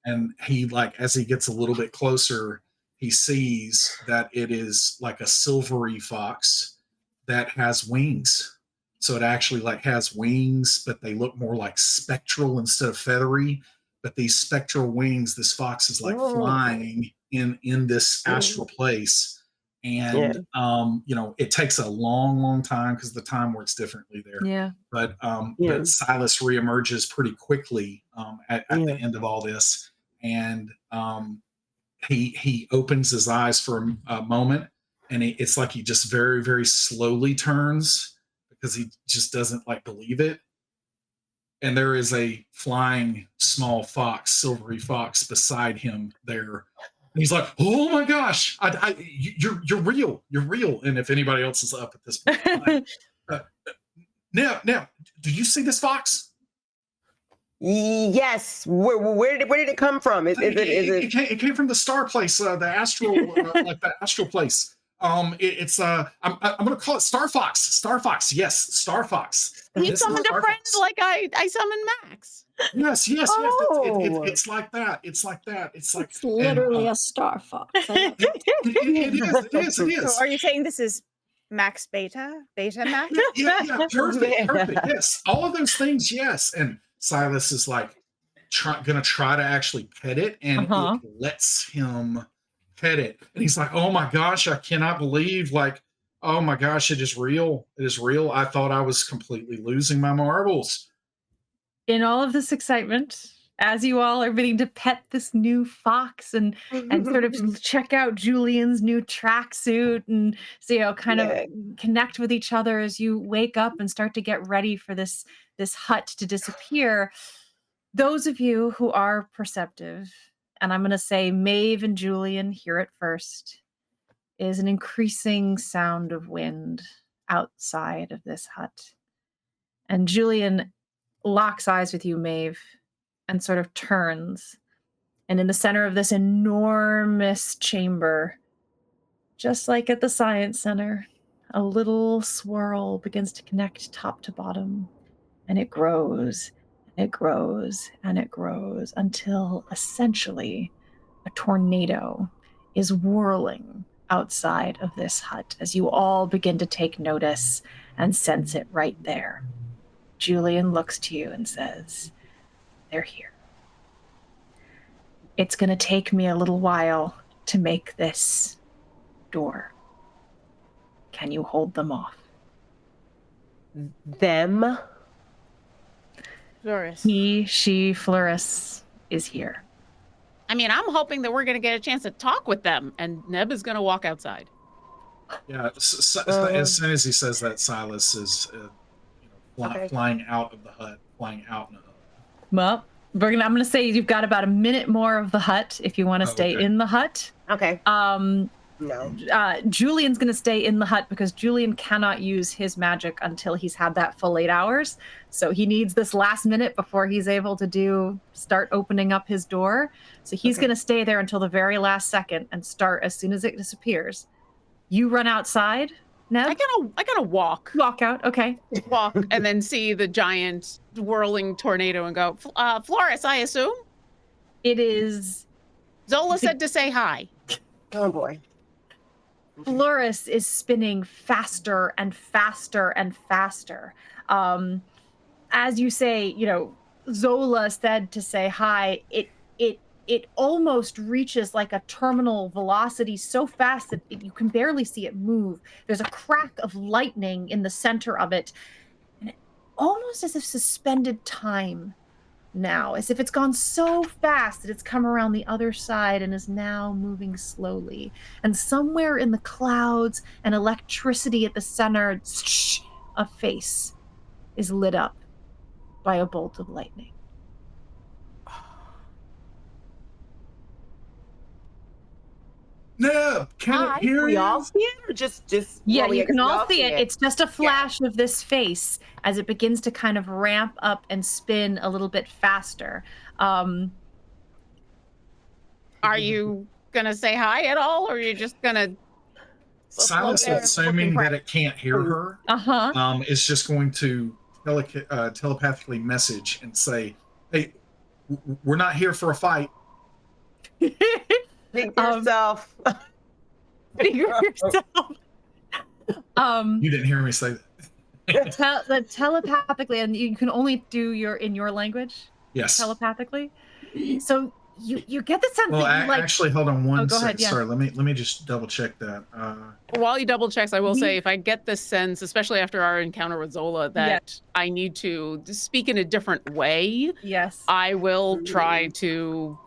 And he, like, as he gets a little bit closer, he sees that it is like a silvery fox that has wings. So it actually like has wings, but they look more like spectral instead of feathery. But these spectral wings, this fox is like flying in this astral place. And, it takes a long, long time because the time works differently there. Yeah. But Silas reemerges pretty quickly at the end of all this. And he opens his eyes for a moment, and it's like he just very, very slowly turns because he just doesn't like believe it. And there is a flying small fox, silvery fox, beside him there. And he's like, "Oh my gosh, you're real, you're real." And if anybody else is up at this point, Now, do you see this fox? Yes. Where did it come from? It came from the star place, the astral, like the astral place. I'm gonna call it Star Fox. Star Fox, yes, Star Fox. He This is summoned a Star friend Fox. like I summoned Max. Yes. Oh. It's like that. It's like that. It's like It's literally a star fox. it is. So are you saying this is Max Beta? Beta Max? Yeah, perfect. Yes, all of those things. Yes, and Silas is like gonna try to actually pet it, and it lets him pet it, and he's like, "Oh my gosh, I cannot believe! Like, oh my gosh, it is real. It is real. I thought I was completely losing my marbles." In all of this excitement, as you all are beginning to pet this new fox and sort of check out Julian's new tracksuit and so, kind of connect with each other as you wake up and start to get ready for this hut to disappear. Those of you who are perceptive, and I'm going to say Maeve and Julian hear it first, is an increasing sound of wind outside of this hut. And Julian locks eyes with you, Maeve, and sort of turns. And in the center of this enormous chamber, just like at the Science Center, a little swirl begins to connect top to bottom. And it grows, and it grows, and it grows until essentially a tornado is whirling outside of this hut as you all begin to take notice and sense it right there. Julian looks to you and says, "They're here. It's going to take me a little while to make this door. Can you hold them off?" Them? Floris. He, she, Floris is here. I mean, I'm hoping that we're going to get a chance to talk with them, and Neb is going to walk outside. Yeah, as soon as he says that, Silas is flying out of the hut, flying out in a hut. Well, I'm going to say you've got about a minute more of the hut if you want to stay in the hut. Okay. No. Julian's going to stay in the hut because Julian cannot use his magic until he's had that full 8 hours. So he needs this last minute before he's able to start opening up his door. So he's going to stay there until the very last second and start as soon as it disappears. You run outside, Neb? I gotta walk. Walk out, okay. Walk and then see the giant whirling tornado and go, Floris, I assume? It is... Zola said to say hi. Oh boy. Floris is spinning faster and faster and faster. As you say, Zola said to say hi, it almost reaches like a terminal velocity so fast that you can barely see it move. There's a crack of lightning in the center of it. And almost as if suspended time now, as if it's gone so fast that it's come around the other side and is now moving slowly. And somewhere in the clouds and electricity at the center, a face is lit up by a bolt of lightning. No, can it hear we you? all see it, or just Yeah, well, you I guess can we all see it. it. It's just a flash of this face as it begins to kind of ramp up and spin a little bit faster. Are you gonna say hi at all, or are you just gonna? Silas, assuming that it can't hear her, is just going to telepathically message and say, "Hey, we're not here for a fight." Think for yourself. Figure yourself. You didn't hear me say that. Telepathically, and you can only do in your language. Yes. Telepathically. So you get the sense Well, that you actually, hold on one go sec. ahead, yeah. Sorry, let me just double check that. While you double checks, I will say if I get this sense, especially after our encounter with Zola, that I need to speak in a different way. Yes. I will try to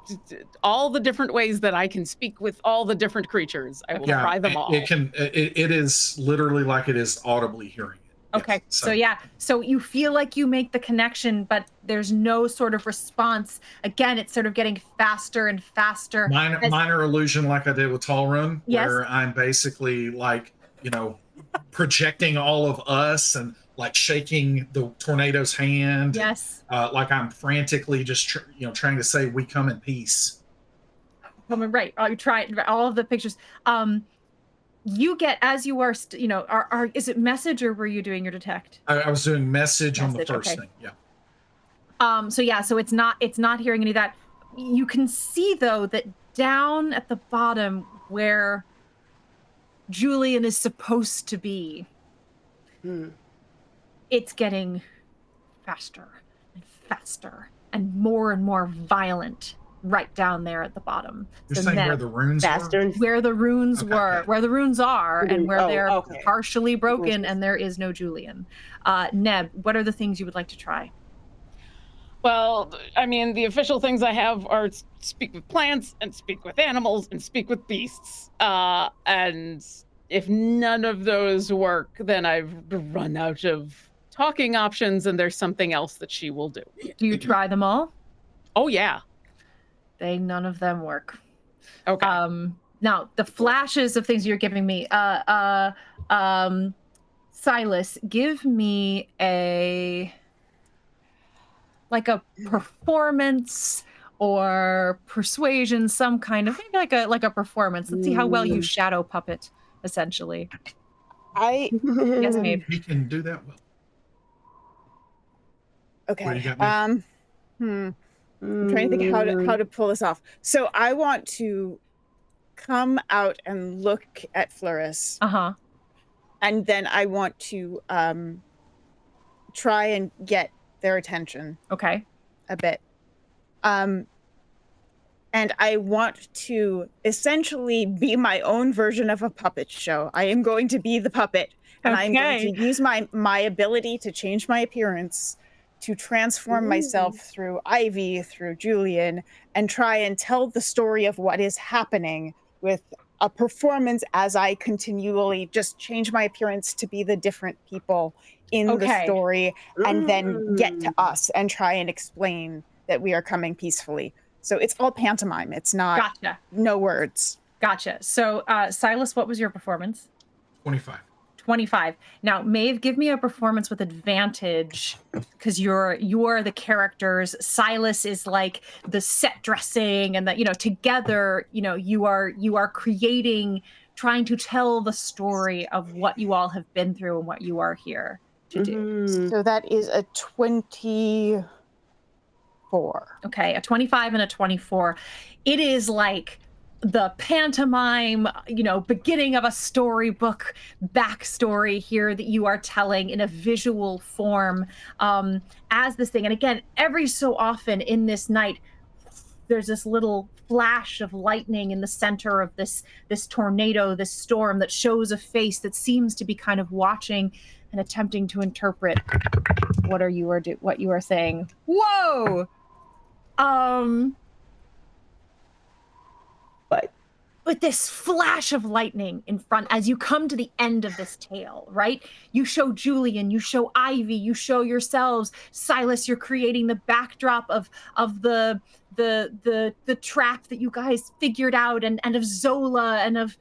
all the different ways that I can speak with all the different creatures. I will try them all. It is literally like it is audibly hearing it. Okay. Yes. So you feel like you make the connection, but there's no sort of response. Again, it's sort of getting faster and faster. Minor illusion, like I did with Talrun, Yes. where I'm basically like, projecting all of us and like shaking the tornado's hand. Yes. Like I'm frantically just trying to say, "We come in peace." Right. You try all of the pictures. You get, as you are, is it message, or were you doing your detect? I was doing message on the first okay. thing. Yeah. So it's not hearing any of that. You can see though that down at the bottom where Julian is supposed to be, it's getting faster and faster and more violent right down there at the bottom. You're saying where the runes faster were? Where the runes were, where the runes are, and where they're okay. partially broken, and there is no Julian. Neb, what are the things you would like to try? Well, I mean, the official things I have are speak with plants and speak with animals and speak with beasts. And if none of those work, then I've run out of talking options, and there's something else that she will do. Do you try them all? Oh, yeah. None of them work. Okay. Now the flashes of things you're giving me, Silas, give me a performance or persuasion, some kind of, maybe like a performance. Let's see how well you shadow puppet, essentially. Yes, Maeve. He can do that well. Okay. What do you got, Maeve? I'm trying to think how to pull this off. So I want to come out and look at Floris. And then I want to try and get their attention. Okay. A bit. And I want to essentially be my own version of a puppet show. I am going to be the puppet. And I'm going to use my ability to change my appearance to transform myself through Ivy, through Julian, and try and tell the story of what is happening with a performance as I continually just change my appearance to be the different people in the story, and then get to us and try and explain that we are coming peacefully. So it's all pantomime. It's not no words. Gotcha. So Silas, what was your performance? 25. 25. Now, Maeve, give me a performance with advantage, because you're the characters. Silas is like the set dressing, and together, you are creating, trying to tell the story of what you all have been through and what you are here to do. So that is a 24. Okay, a 25 and a 24. It is like the pantomime, beginning of a storybook backstory here that you are telling in a visual form as this thing. And again, every so often in this night, there's this little flash of lightning in the center of this tornado, this storm that shows a face that seems to be kind of watching and attempting to interpret what you are saying. Whoa! But with this flash of lightning in front, as you come to the end of this tale, right? You show Julian, you show Ivy, you show yourselves. Silas, you're creating the backdrop of the trap that you guys figured out, and of Zola, and of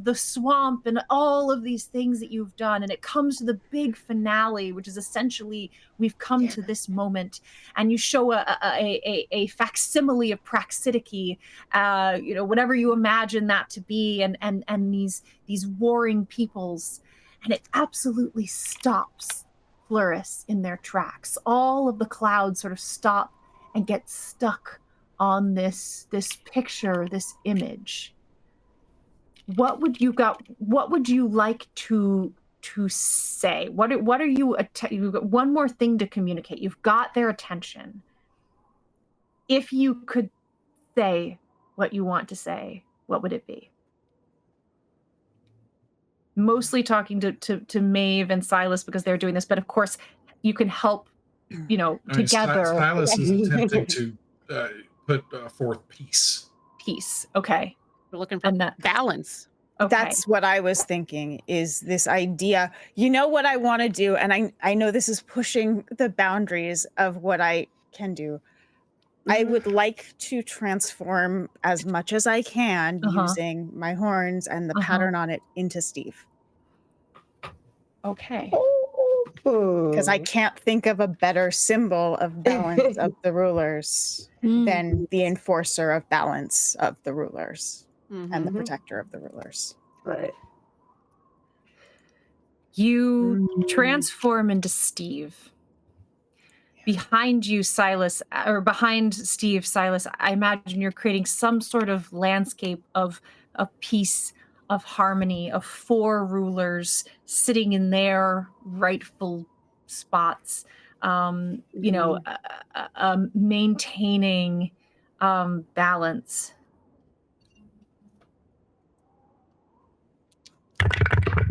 the swamp, and all of these things that you've done. And it comes to the big finale, which is essentially, we've come to this moment, and you show a facsimile of Praxidiki, whatever you imagine that to be, and these warring peoples, and it absolutely stops Floris in their tracks. All of the clouds sort of stop and get stuck on this picture, this image. What would you like to say? What are you? You've got one more thing to communicate. You've got their attention. If you could say what you want to say, what would it be? Mostly talking to Maeve and Silas, because they're doing this, but of course you can help. Together. Silas is attempting to put forth peace. Peace. Okay. We're looking for balance. Okay. That's what I was thinking, is this idea. You know what I want to do, and I know this is pushing the boundaries of what I can do. I would like to transform as much as I can using my horns and the pattern on it into Steve. Okay. Because I can't think of a better symbol of balance of the rulers than the enforcer of balance of the rulers and the protector of the rulers. Right. You transform into Steve. Behind you, Silas, or behind Steve, Silas, I imagine you're creating some sort of landscape of peace, of harmony, of 4 rulers sitting in their rightful spots, maintaining balance.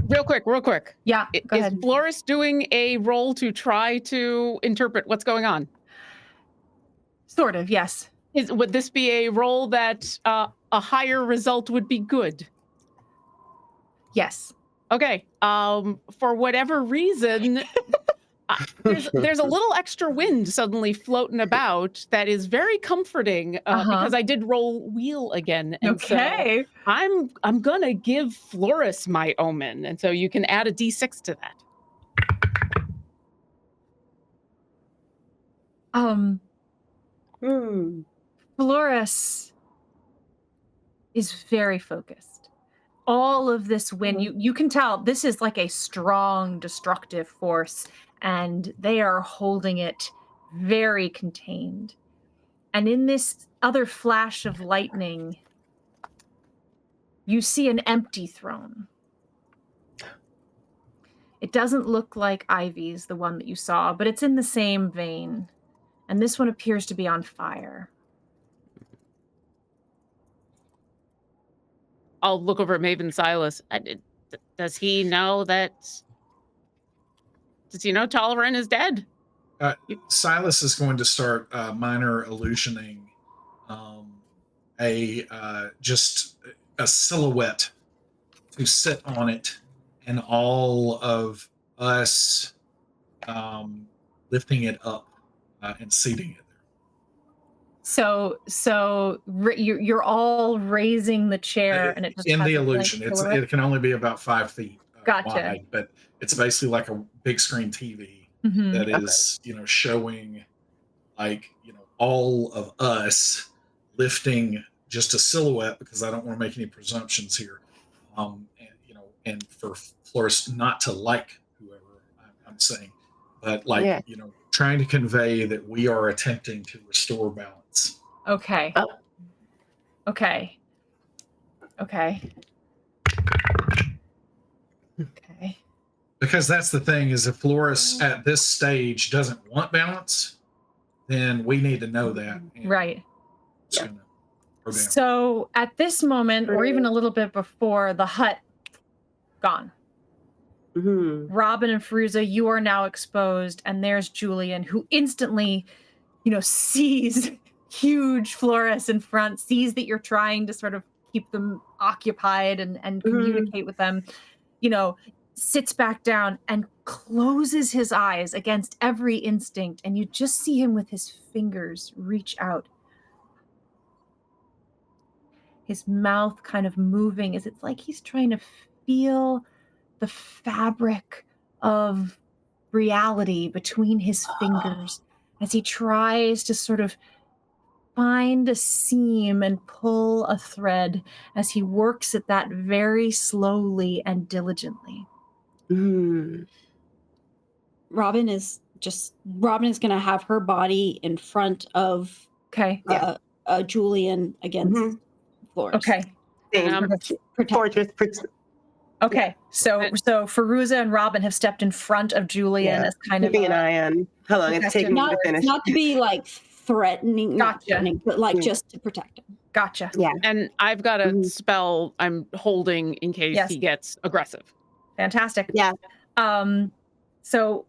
Real quick. Yeah, go Is ahead. Floris doing a roll to try to interpret what's going on? Sort of, yes. Would this be a roll that a higher result would be good? Yes. Okay. For whatever reason, there's a little extra wind suddenly floating about that is very comforting because I did roll wheel again. And Okay. so I'm gonna give Floris my omen, and so you can add a d6 to that. Floris is very focused. All of this wind, you can tell this is like a strong destructive force, and they are holding it very contained. And in this other flash of lightning, you see an empty throne. It doesn't look like Ivy's, the one that you saw, but it's in the same vein. And this one appears to be on fire. I'll look over at Maeve and Silas. Does he know Tolerant is dead? Silas is going to start minor illusioning just a silhouette to sit on it, and all of us lifting it up and seating it there. So you're all raising the chair, and it just in has the a blank illusion. silhouette? It can only be about 5 feet Gotcha. wide, but it's basically like a big screen TV that is, showing all of us lifting just a silhouette, because I don't want to make any presumptions here, and for Floris not to like whoever I'm saying, but trying to convey that we are attempting to restore balance. Okay. Oh. Okay. Because that's the thing, is if Floris at this stage doesn't want balance, then we need to know that. Right. It's gonna go down. So at this moment, or even a little bit before, the hut gone. Robin and Fairuza, you are now exposed, and there's Julian, who instantly, sees huge Floris in front, sees that you're trying to sort of keep them occupied and communicate with them, sits back down and closes his eyes against every instinct, and you just see him with his fingers reach out. His mouth kind of moving as it's like he's trying to feel the fabric of reality between his fingers as he tries to sort of find a seam and pull a thread as he works at that very slowly and diligently. Robin is going to have her body in front of Julian against Floris. Okay. Fortress. Okay, so Fairuza and Robin have stepped in front of Julian as kind of keeping an eye on how long it's taking me to finish. Not to be threatening, but just to protect him. Gotcha. Yeah. And I've got a spell I'm holding in case he gets aggressive. Fantastic. Yeah. So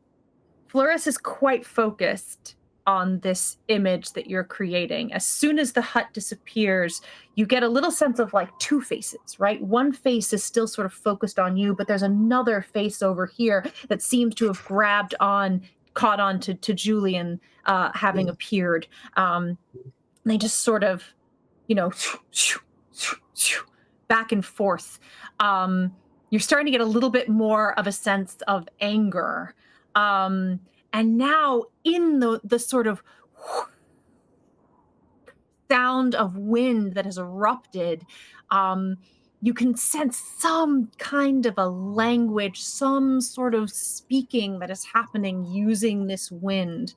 Floris is quite focused on this image that you're creating. As soon as the hut disappears, you get a little sense of 2 faces, right? One face is still sort of focused on you, but there's another face over here that seems to have caught on to Julian having appeared. They just sort of, back and forth. You're starting to get a little bit more of a sense of anger And now in the sort of sound of wind that has erupted, you can sense some kind of a language, some sort of speaking that is happening using this wind.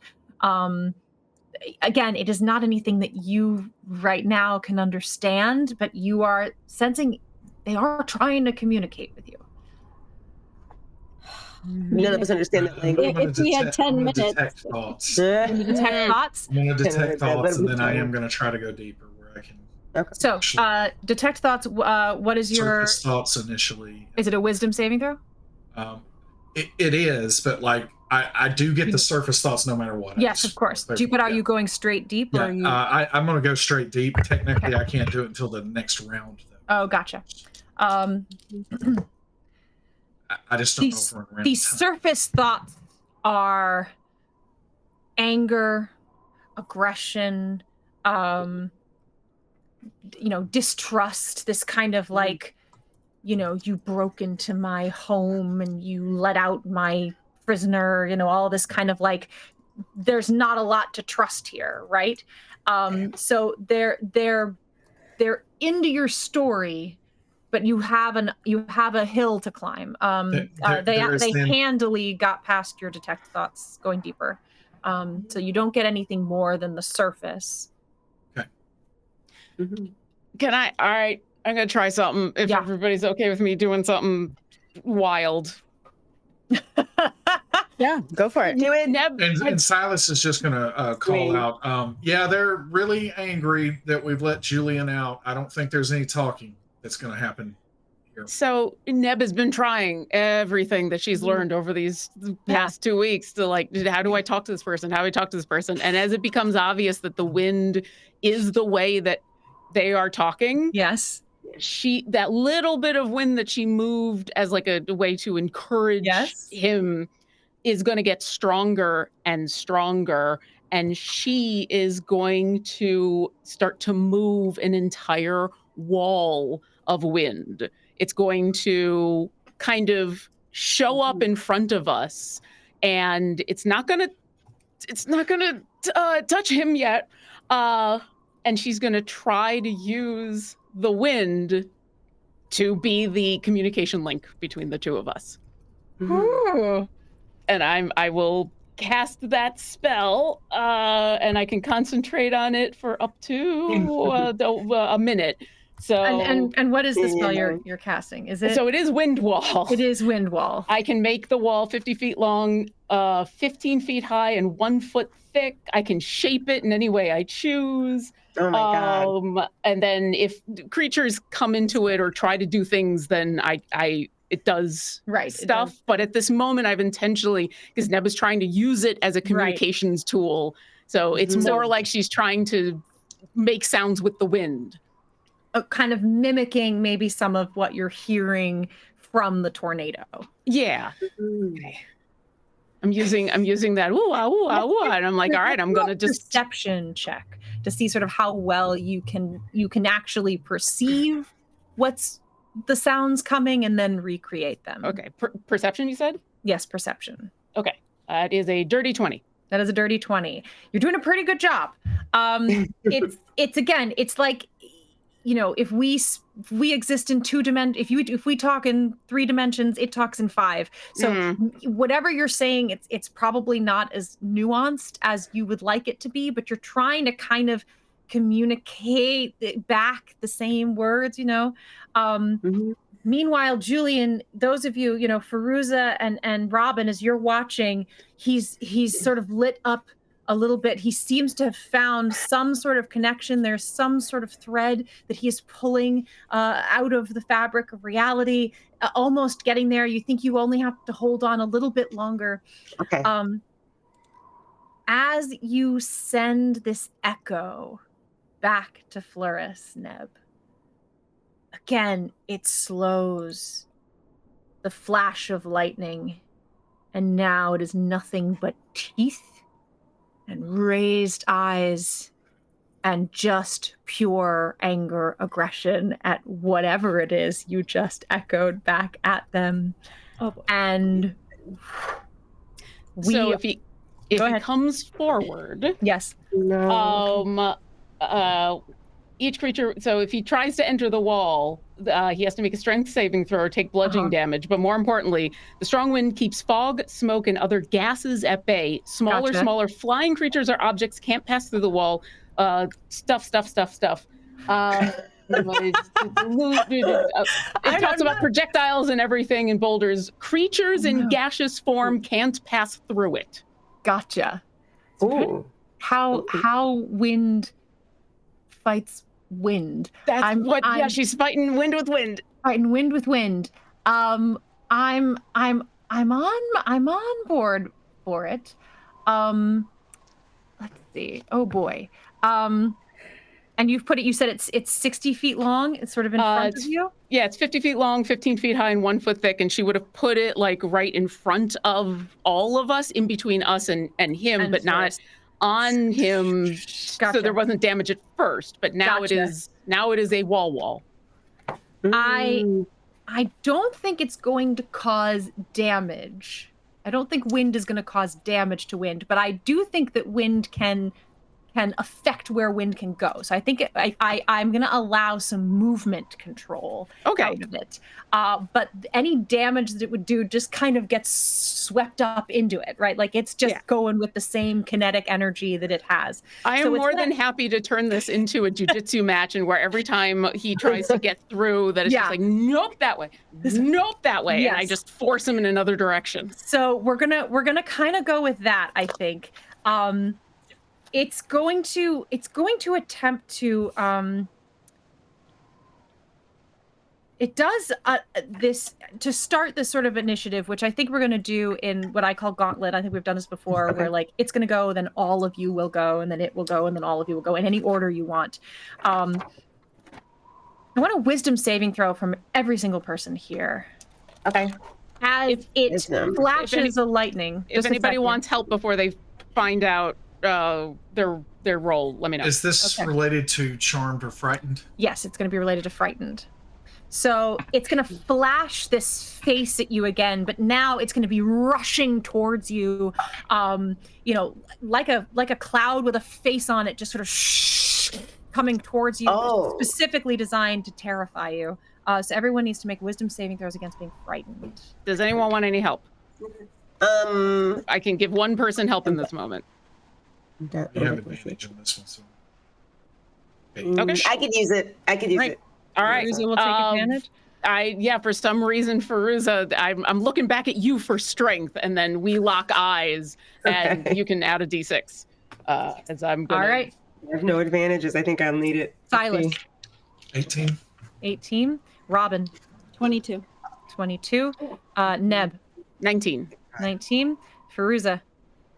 Again, it is not anything that you right now can understand, but you are sensing they are trying to communicate with you. None of us understand that language. If we had 10 minutes. Detect thoughts. Can you detect thoughts? I'm going to detect thoughts, and then I Okay. am going to try to go deeper where I can. Okay. So, detect thoughts. What is your? Surface thoughts initially. Is it a wisdom saving throw? It is, but like I do get the surface thoughts no matter what. Yes, of course. But are you going straight deep? Or Yeah, are you... I'm going to go straight deep. Technically, I can't do it until the next round, though. Oh, gotcha. I just don't know if we're around. The surface thoughts are anger, aggression, distrust, this kind of like, you broke into my home and you let out my prisoner, all this kind of like, there's not a lot to trust here, right? So they're into your story, but you have a hill to climb. They handily got past your detect thoughts going deeper. So you don't get anything more than the surface. Okay. All right, I'm gonna try something if everybody's okay with me doing something wild. Yeah, go for it. Do it. And Silas is just going to call out, they're really angry that we've let Julian out. I don't think there's any talking that's going to happen here. So Neb has been trying everything that she's learned over these past 2 weeks to like, how do I talk to this person? How do I talk to this person? And as it becomes obvious that the wind is the way that they are talking. Yes. That little bit of wind that she moved as like a way to encourage him is going to get stronger and stronger. And she is going to start to move an entire wall of wind. It's going to kind of show up in front of us, and it's not going to touch him yet. And she's going to try to use the wind to be the communication link between the two of us. Ooh. And I will cast that spell, and I can concentrate on it for up to a minute. So and what is the spell you're casting? Is it? So it is Wind Wall. It is Wind Wall. I can make the wall 50 feet long, 15 feet high, and 1 foot thick. I can shape it in any way I choose. Oh my God. And then if creatures come into it or try to do things, then it does stuff. Does. But at this moment, I've intentionally, because Neb is trying to use it as a communications tool. So it's more like she's trying to make sounds with the wind. Kind of mimicking maybe some of what you're hearing from the tornado. Yeah. Okay. I'm using that ooh ah ooh ah ooh, and I'm like, all right, I'm gonna just perception check to see sort of how well you can actually perceive what's the sounds coming and then recreate them. Okay, perception, you said? Yes, perception. Okay, that is a dirty 20. That is a dirty 20. You're doing a pretty good job. It's again, it's like, if we exist in 2 dimensions, if we talk in 3 dimensions, it talks in 5. So whatever you're saying, it's probably not as nuanced as you would like it to be, but you're trying to kind of communicate back the same words, Meanwhile, Julian, those of you, Fairuza and Robin, as you're watching, he's sort of lit up a little bit. He seems to have found some sort of connection. There's some sort of thread that he is pulling out of the fabric of reality, almost getting there. You think you only have to hold on a little bit longer. Okay. As you send this echo back to Floris, Neb, again, it slows. The flash of lightning, and now it is nothing but teeth and raised eyes and just pure anger, aggression at whatever it is you just echoed back at them. Oh boy. And So if he comes forward, yes. No. Each creature. So if he tries to enter the wall, he has to make a strength saving throw or take bludgeoning damage. But more importantly, the strong wind keeps fog, smoke, and other gases at bay. Smaller flying creatures or objects can't pass through the wall. Stuff. It talks about projectiles and everything and boulders. Creatures in gaseous form can't pass through it. Gotcha. Ooh. How wind fights wind. That's she's fighting wind with wind. Fighting wind with wind. I'm on board for it. Let's see. Oh boy. And you said it's 60 feet long. It's sort of in front of you. Yeah, it's 50 feet long, 15 feet high, and 1 foot thick. And she would have put it like right in front of all of us, in between us and him, but not on him. Gotcha. So there wasn't damage at first, but now it is a wall. I don't think it's going to cause damage. I don't think wind is going to cause damage to wind, but I do think that wind can affect where wind can go. So I think I'm going to allow some movement control out of it. But any damage that it would do just kind of gets swept up into it, right? Like it's just going with the same kinetic energy that it has. I am more than happy to turn this into a jujitsu match, and where every time he tries to get through, that it's just like, nope, that way, nope, that way, and I just force him in another direction. So we're gonna kind of go with that, I think. It's going to attempt to it does this to start this sort of initiative, which I think we're going to do in what I call gauntlet. I think we've done this before, where like it's going to go, then all of you will go, and then it will go, and then all of you will go in any order you want. I want a wisdom saving throw from every single person here. Okay. As it flashes a lightning. If anybody wants help before they find out their role, let me know. Is this related to charmed or frightened? Yes, it's going to be related to frightened. So it's going to flash this face at you again, but now it's going to be rushing towards you, like a cloud with a face on it, just sort of coming towards you, specifically designed to terrify you. So everyone needs to make wisdom saving throws against being frightened. Does anyone want any help? I can give one person help in this moment. You have advantage on this one, so. Okay. I could use it. All right. Fairuza will take advantage. For some reason, Fairuza, I'm looking back at you for strength, and then we lock eyes, and you can add a d6. As I'm going. All right. I have no advantages. I think I'll need it. Silas. 18. Robin. 22. 22. Neb. 19. Fairuza.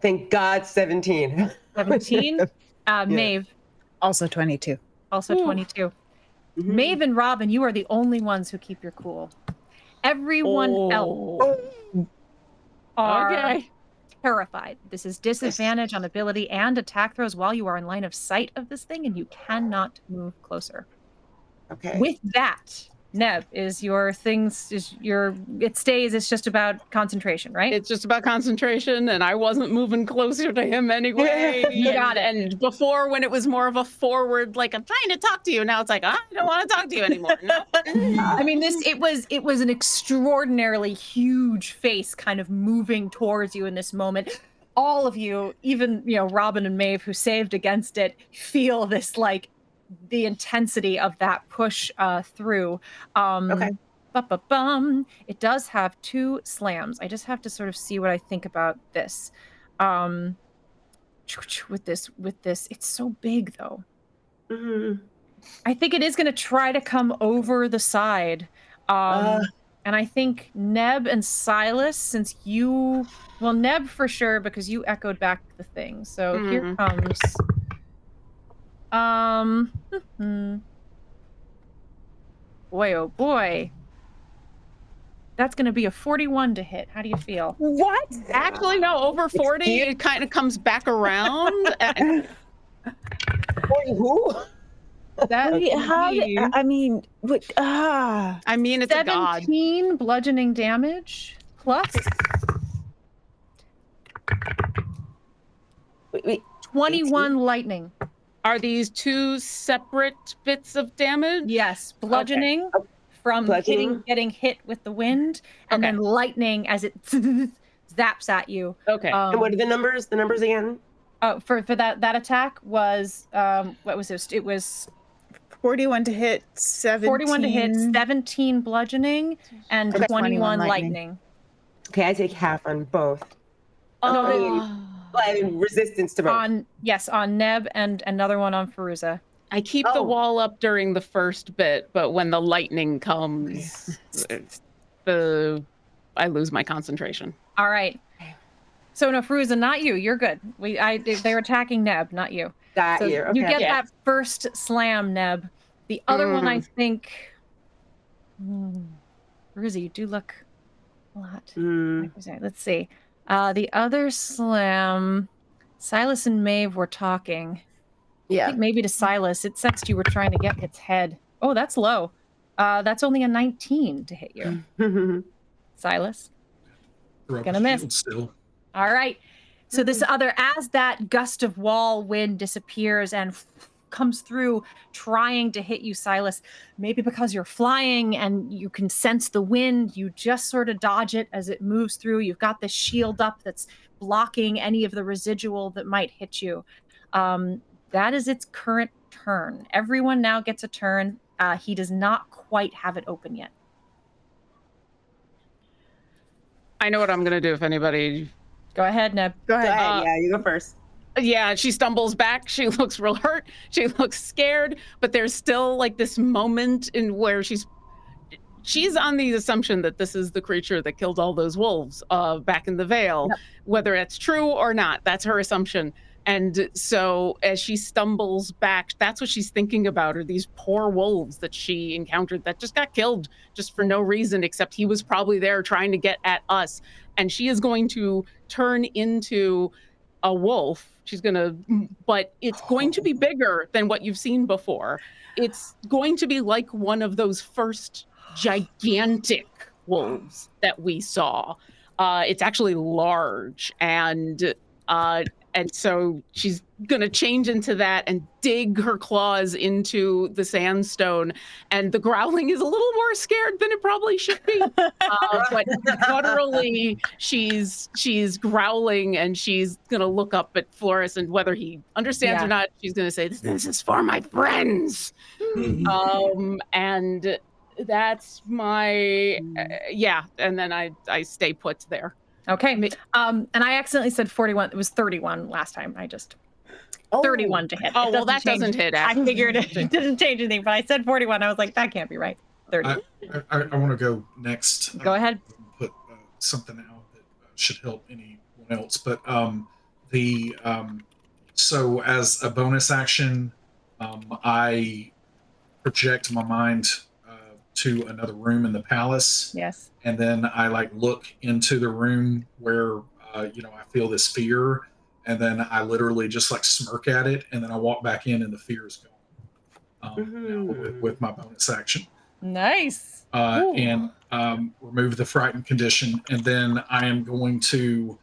Thank God, 17. 17. Maeve. Also 22. Also 22. Mm-hmm. Maeve and Robin, you are the only ones who keep your cool. Everyone else are terrified. This is disadvantage on ability and attack throws while you are in line of sight of this thing, and you cannot move closer. Okay. With that, Neb, it's just about concentration, right? It's just about concentration, and I wasn't moving closer to him anyway. You got it. And before, when it was more of a forward, like, I'm trying to talk to you, now it's like, I don't want to talk to you anymore. No. I mean, it was an extraordinarily huge face kind of moving towards you in this moment. All of you, even Robin and Maeve, who saved against it, feel this like the intensity of that push through. It does have 2 slams. I just have to sort of see what I think about this. With this, it's so big though. Mm-hmm. I think it is going to try to come over the side. And I think Neb and Silas, Neb for sure, because you echoed back the thing. So here comes. Boy, oh boy. That's going to be a 41 to hit. How do you feel? What? Actually, no, over 40, it kind of comes back around. 40 who? I mean, it's a god. 17 bludgeoning damage plus Wait. 21 lightning. Are these two separate bits of damage? Yes, bludgeoning Okay. from Bludgeoning. getting hit with the wind, and Okay. then lightning as it zaps at you. Okay. And what are the numbers? The numbers again? For that attack was what was it? It was 41 to hit, 17. 41 to hit, 17 bludgeoning, and Okay. 21 lightning. lightning. Okay, I take half on both. Resistance to both. On Neb and another one on Fairuza. I keep the wall up during the first bit, but when the lightning comes, I lose my concentration. All right. So no, Fairuza, not you. You're good. They're attacking Neb, not you. Got So you. Okay. you get that first slam, Neb. The other one, I think. Fairuza, you do look a lot. Let's see. The other slam, Silas and Maeve were talking. I think maybe to Silas. It sensed you were trying to get its head. Oh, that's low. That's only a 19 to hit you. Silas. Gonna miss. Still. All right. So this as that gust of wall wind disappears and comes through trying to hit you, Silas, maybe because you're flying and you can sense the wind, you just sort of dodge it as it moves through. You've got this shield up that's blocking any of the residual that might hit you. That is its current turn. Everyone now gets a turn. He does not quite have it open yet. I know what I'm going to do if anybody... Go ahead, Neb. Go ahead. Yeah, you go first. Yeah, she stumbles back. She looks real hurt. She looks scared, but there's still like this moment in where she's on the assumption that this is the creature that killed all those wolves back in the Vale. Yep. Whether that's true or not, that's her assumption. And so as she stumbles back, that's what she's thinking about, are these poor wolves that she encountered that just got killed just for no reason, except he was probably there trying to get at us. And she is going to turn into a wolf. But it's going to be bigger than what you've seen before. It's going to be like one of those first gigantic wolves that we saw. It's actually large, and so she's going to change into that and dig her claws into the sandstone. And the growling is a little more scared than it probably should be. But literally, she's growling, and she's going to look up at Floris, and whether he understands or not, she's going to say, "This is for my friends." And that's my, and then I stay put there. Okay. And I accidentally said 41. It was 31 last time. 31 to hit. Oh, well, that doesn't hit. I figured it didn't change anything, but I said 41. I was like, that can't be right. 30. I want to go next. Go ahead. Put something out that should help anyone else. But so as a bonus action, I project my mind to another room in the palace. Yes. And then I look into the room where I feel this fear, and then I literally just smirk at it, and then I walk back in, and the fear is gone. With my bonus action. Nice. And remove the frightened condition, and then I am going to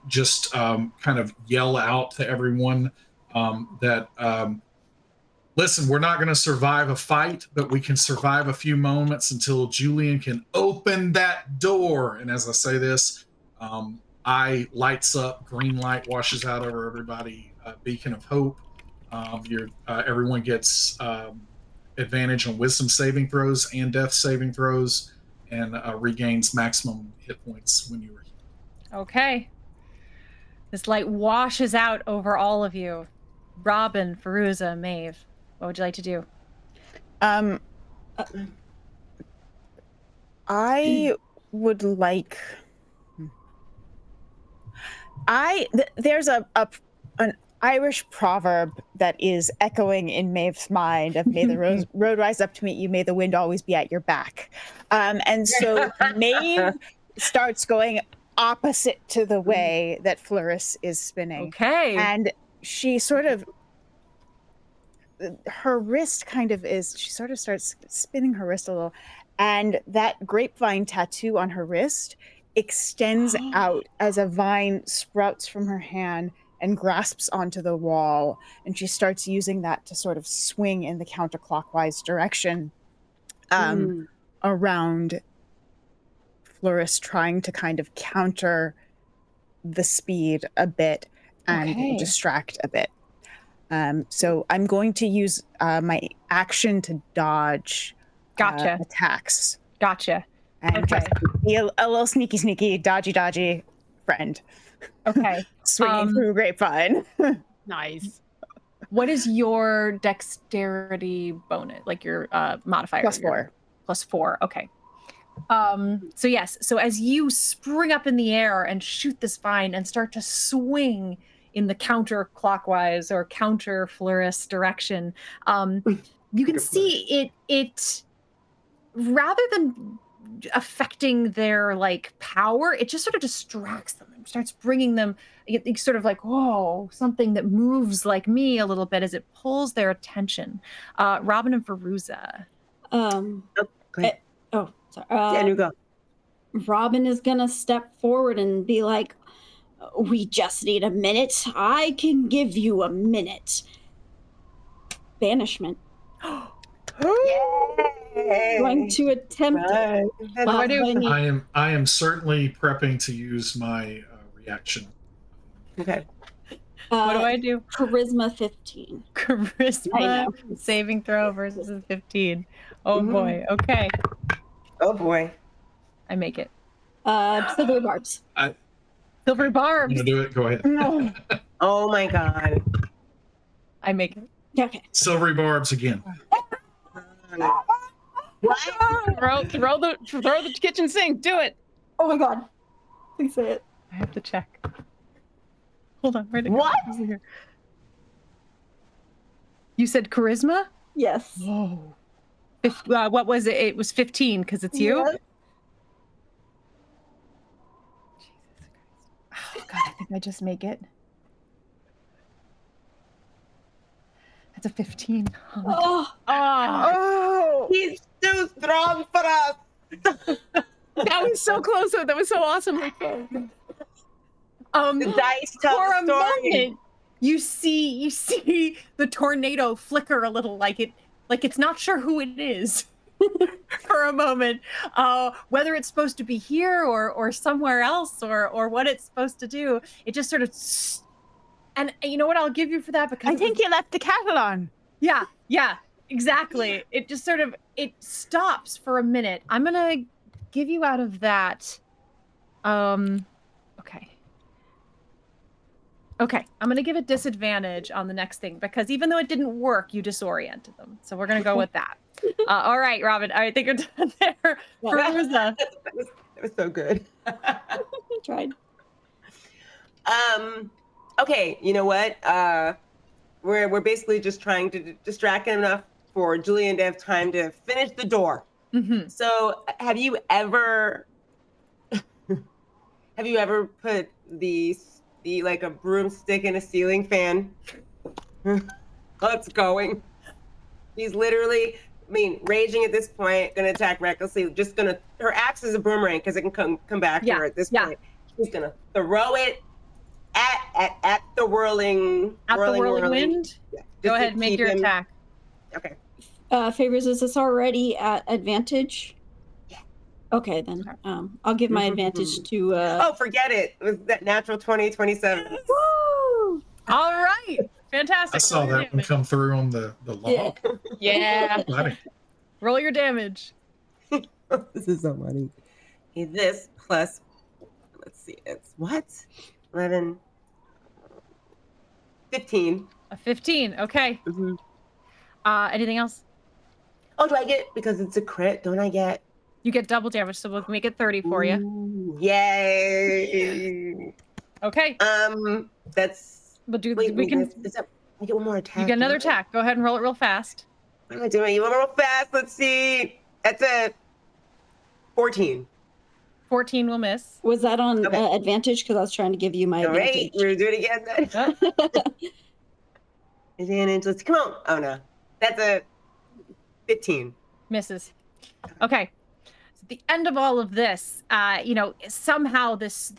just kind of yell out to everyone that listen, we're not going to survive a fight, but we can survive a few moments until Julian can open that door. And as I say this, eye lights up, green light washes out over everybody, beacon of hope. Everyone gets advantage on wisdom saving throws and death saving throws, and regains maximum hit points when you are healed. Okay. This light washes out over all of you. Robin, Fairuza, Maeve. What would you like to do? I would like. There's an Irish proverb that is echoing in Maeve's mind of "May the road rise up to meet you, may the wind always be at your back," and so Maeve starts going opposite to the way that Floris is spinning. Okay, and she sort of. Her wrist she sort of starts spinning her wrist a little, and that grapevine tattoo on her wrist extends out as a vine sprouts from her hand and grasps onto the wall, and she starts using that to sort of swing in the counterclockwise direction around Floris, trying to kind of counter the speed a bit and distract a bit. So I'm going to use my action to dodge attacks. Gotcha. And just be a little sneaky, dodgy friend. Okay. Swinging through grapevine. Nice. What is your dexterity bonus? Like your modifier? +4. +4. Okay. So yes. So as you spring up in the air and shoot this vine and start to swing in the counterclockwise or counter Floris direction, you can see it rather than affecting their like power, it just sort of distracts them and starts bringing them it's sort of like, whoa, something that moves like me a little bit as it pulls their attention. Robin and Fairuza. Sorry. Yeah, you go. Robin is gonna step forward and be like, we just need a minute. I can give you a minute. Banishment. Going to attempt it. What do I do? I am certainly prepping to use my reaction. Okay. What do I do? Charisma 15. Charisma saving throw versus a 15. Oh boy. Okay. Oh boy. I make it. Silvery barbs. Silvery barbs. You want to do it? Go ahead. No. Oh my god. I make it. Okay. Silvery barbs again. Throw the kitchen sink. Do it. Oh my god. Please say it. I have to check. Hold on. Where'd it go? What? Over here. You said charisma? Yes. Whoa. What was it? It was 15 because it's you? Yes. Oh god, I think I just make it. That's a 15. Oh my god. Oh. He's too strong for us. That was so close. That was so awesomely close. The dice tell For the a story. moment, you see the tornado flicker a little, like it's not sure who it is. For a moment, whether it's supposed to be here or somewhere else or what it's supposed to do, it just sort of. And you know what? I'll give you for that because I think you left the kettle on. Yeah, exactly. It just sort of it stops for a minute. I'm gonna give you out of that. Okay, I'm gonna give it disadvantage on the next thing because even though it didn't work, you disoriented them. So we're gonna go with that. All right, Robin. I think you're done there. Fairuza. That was so good. Tried. Okay, you know what? We're basically just trying to distract enough for Julian to have time to finish the door. Mm-hmm. So, have you ever put the like a broomstick in a ceiling fan? It's going. He's literally, raging at this point, gonna attack recklessly. Her axe is a boomerang because it can come back to her at this point. He's gonna throw it at the whirling wind. Yeah, Go ahead, make your attack. Okay. Favors, is this already at advantage? Yeah. Okay, then I'll give my advantage to. Oh, forget it. It was that natural 20, 27. Woo! All right, fantastic. I saw that one come through on the log. Yeah. Funny. Roll your damage. This is so funny. Okay, this plus, let's see, it's what? 11, 15. A 15. Okay. Mm-hmm. Anything else? Oh, do I get, because it's a crit, don't I get? You get double damage, so we'll make it 30 for you. Ooh, yay. Okay. That's, We'll do. wait, we can. I get one more attack. You get another attack. Go ahead and roll it real fast. What am I doing? You want real fast? Let's see. That's a 14. 14 will miss. Was that on Okay. advantage? Because I was trying to give you my All right, advantage. we're gonna do it again then. Advantage. Let's come on. Oh no, that's a 15. Misses. Okay. the end of all of this, somehow this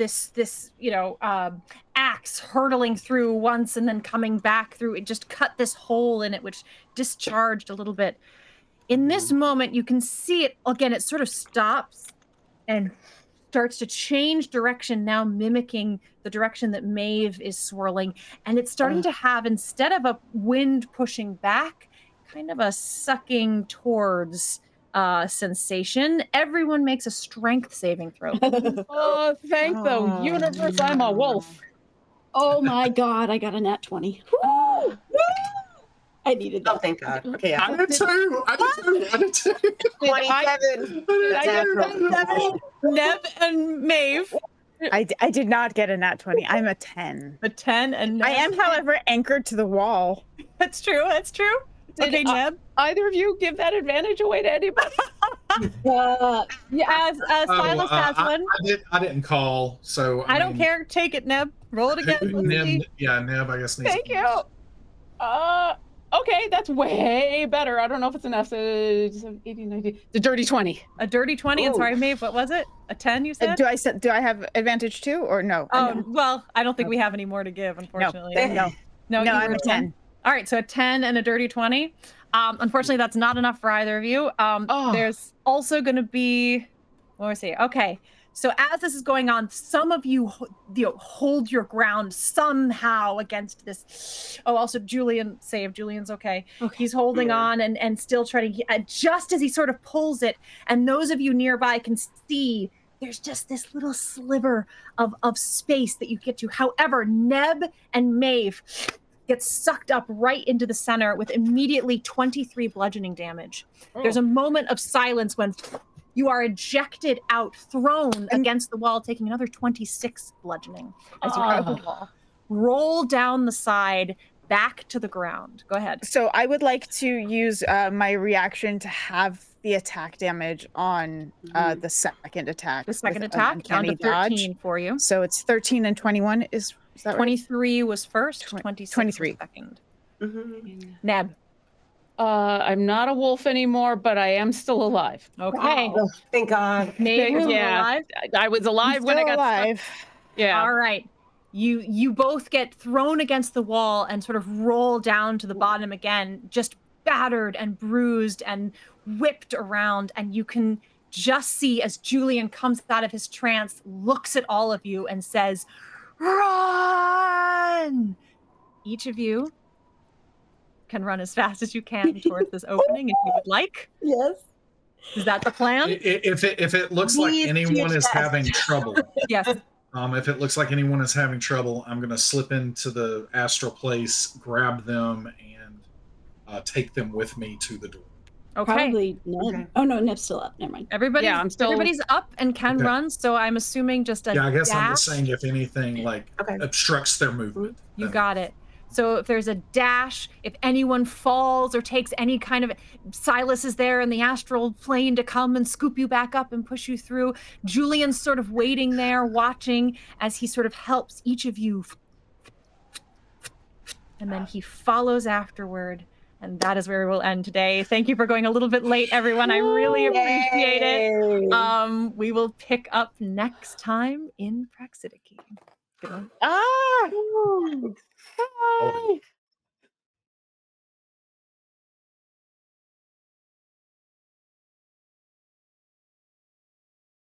axe hurtling through once and then coming back through, it just cut this hole in it, which discharged a little bit. In this moment, you can see it again. It sort of stops and starts to change direction, now mimicking the direction that Maeve is swirling. And it's starting to have, instead of a wind pushing back, kind of a sucking towards sensation. Everyone makes a strength saving throw. Oh, thank the universe, I'm a wolf. Oh my God, I got a nat 20. Woo! I needed that. Oh, thank God. Okay, I yeah. did too. I did too. 27. Neb and Maeve. I did not get a nat 20. I'm a 10. A 10 and Neb. I am, however, anchored to the wall. That's true. That's true. Okay, Neb. Either of you give that advantage away to anybody? Yeah, Silas has one. I didn't call, so I don't care. Take it, Neb. Roll it again. Let's Neb, see. yeah, Neb, I guess needs. Thank you. Okay, that's way better. I don't know if it's enough. 80, 90. The dirty 20. A dirty 20. And Ooh. sorry, Maeve, what was it? A 10, you said? Do I have advantage too, or no? Oh, well, I don't think we have any more to give, unfortunately. No, No, you I'm were a 10. All right, so a 10 and a dirty 20. Unfortunately, that's not enough for either of you. There's also going to be, what do I say? Okay, so as this is going on, some of you, hold your ground somehow against this. Oh, also Julian, save. Julian's okay. He's holding on and still trying to, just as he sort of pulls it, and those of you nearby can see there's just this little sliver of space that you get to. However, Neb and Maeve gets sucked up right into the center with immediately 23 bludgeoning damage. There's a moment of silence when you are ejected out, thrown against the wall, taking another 26 bludgeoning as you hit the wall. Roll down the side, back to the ground. Go ahead. So I would like to use my reaction to have the attack damage on the second attack. The second with attack, down to uncanny 13 dodge. for you. So it's 13 and 21 is that 23 was first, 26 23. was second. Mm-hmm. Neb. I'm not a wolf anymore, but I am still alive. Okay. Oh, thank God. Maeve is Yeah. alive. I was alive when I got alive. stuck. Yeah. All right. You both get thrown against the wall and sort of roll down to the bottom again, just battered and bruised and whipped around. And you can just see as Julian comes out of his trance, looks at all of you and says, "Run!" Each of you can run as fast as you can towards this opening if you would like. Yes. Is that the plan? If it looks like Please do anyone is that. having trouble, Yes. if it looks like anyone is having trouble, I'm going to slip into the astral place, grab them, and take them with me to the door. Okay. Probably Neb. Okay. Oh no, Neb's still up. Never mind. Everybody's up and can Okay. run, so I'm assuming just a Yeah, I guess I'm dash. just saying if anything obstructs their movement. You then- got it. So if there's a dash, if anyone falls or takes any kind of, Silas is there in the astral plane to come and scoop you back up and push you through. Julian's sort of waiting there, watching as he sort of helps each of you. And then he follows afterward. And that is where we'll end today. Thank you for going a little bit late, everyone. I really appreciate it. Yay. We will pick up next time in Praxidiki. Good one. Ah! Oh.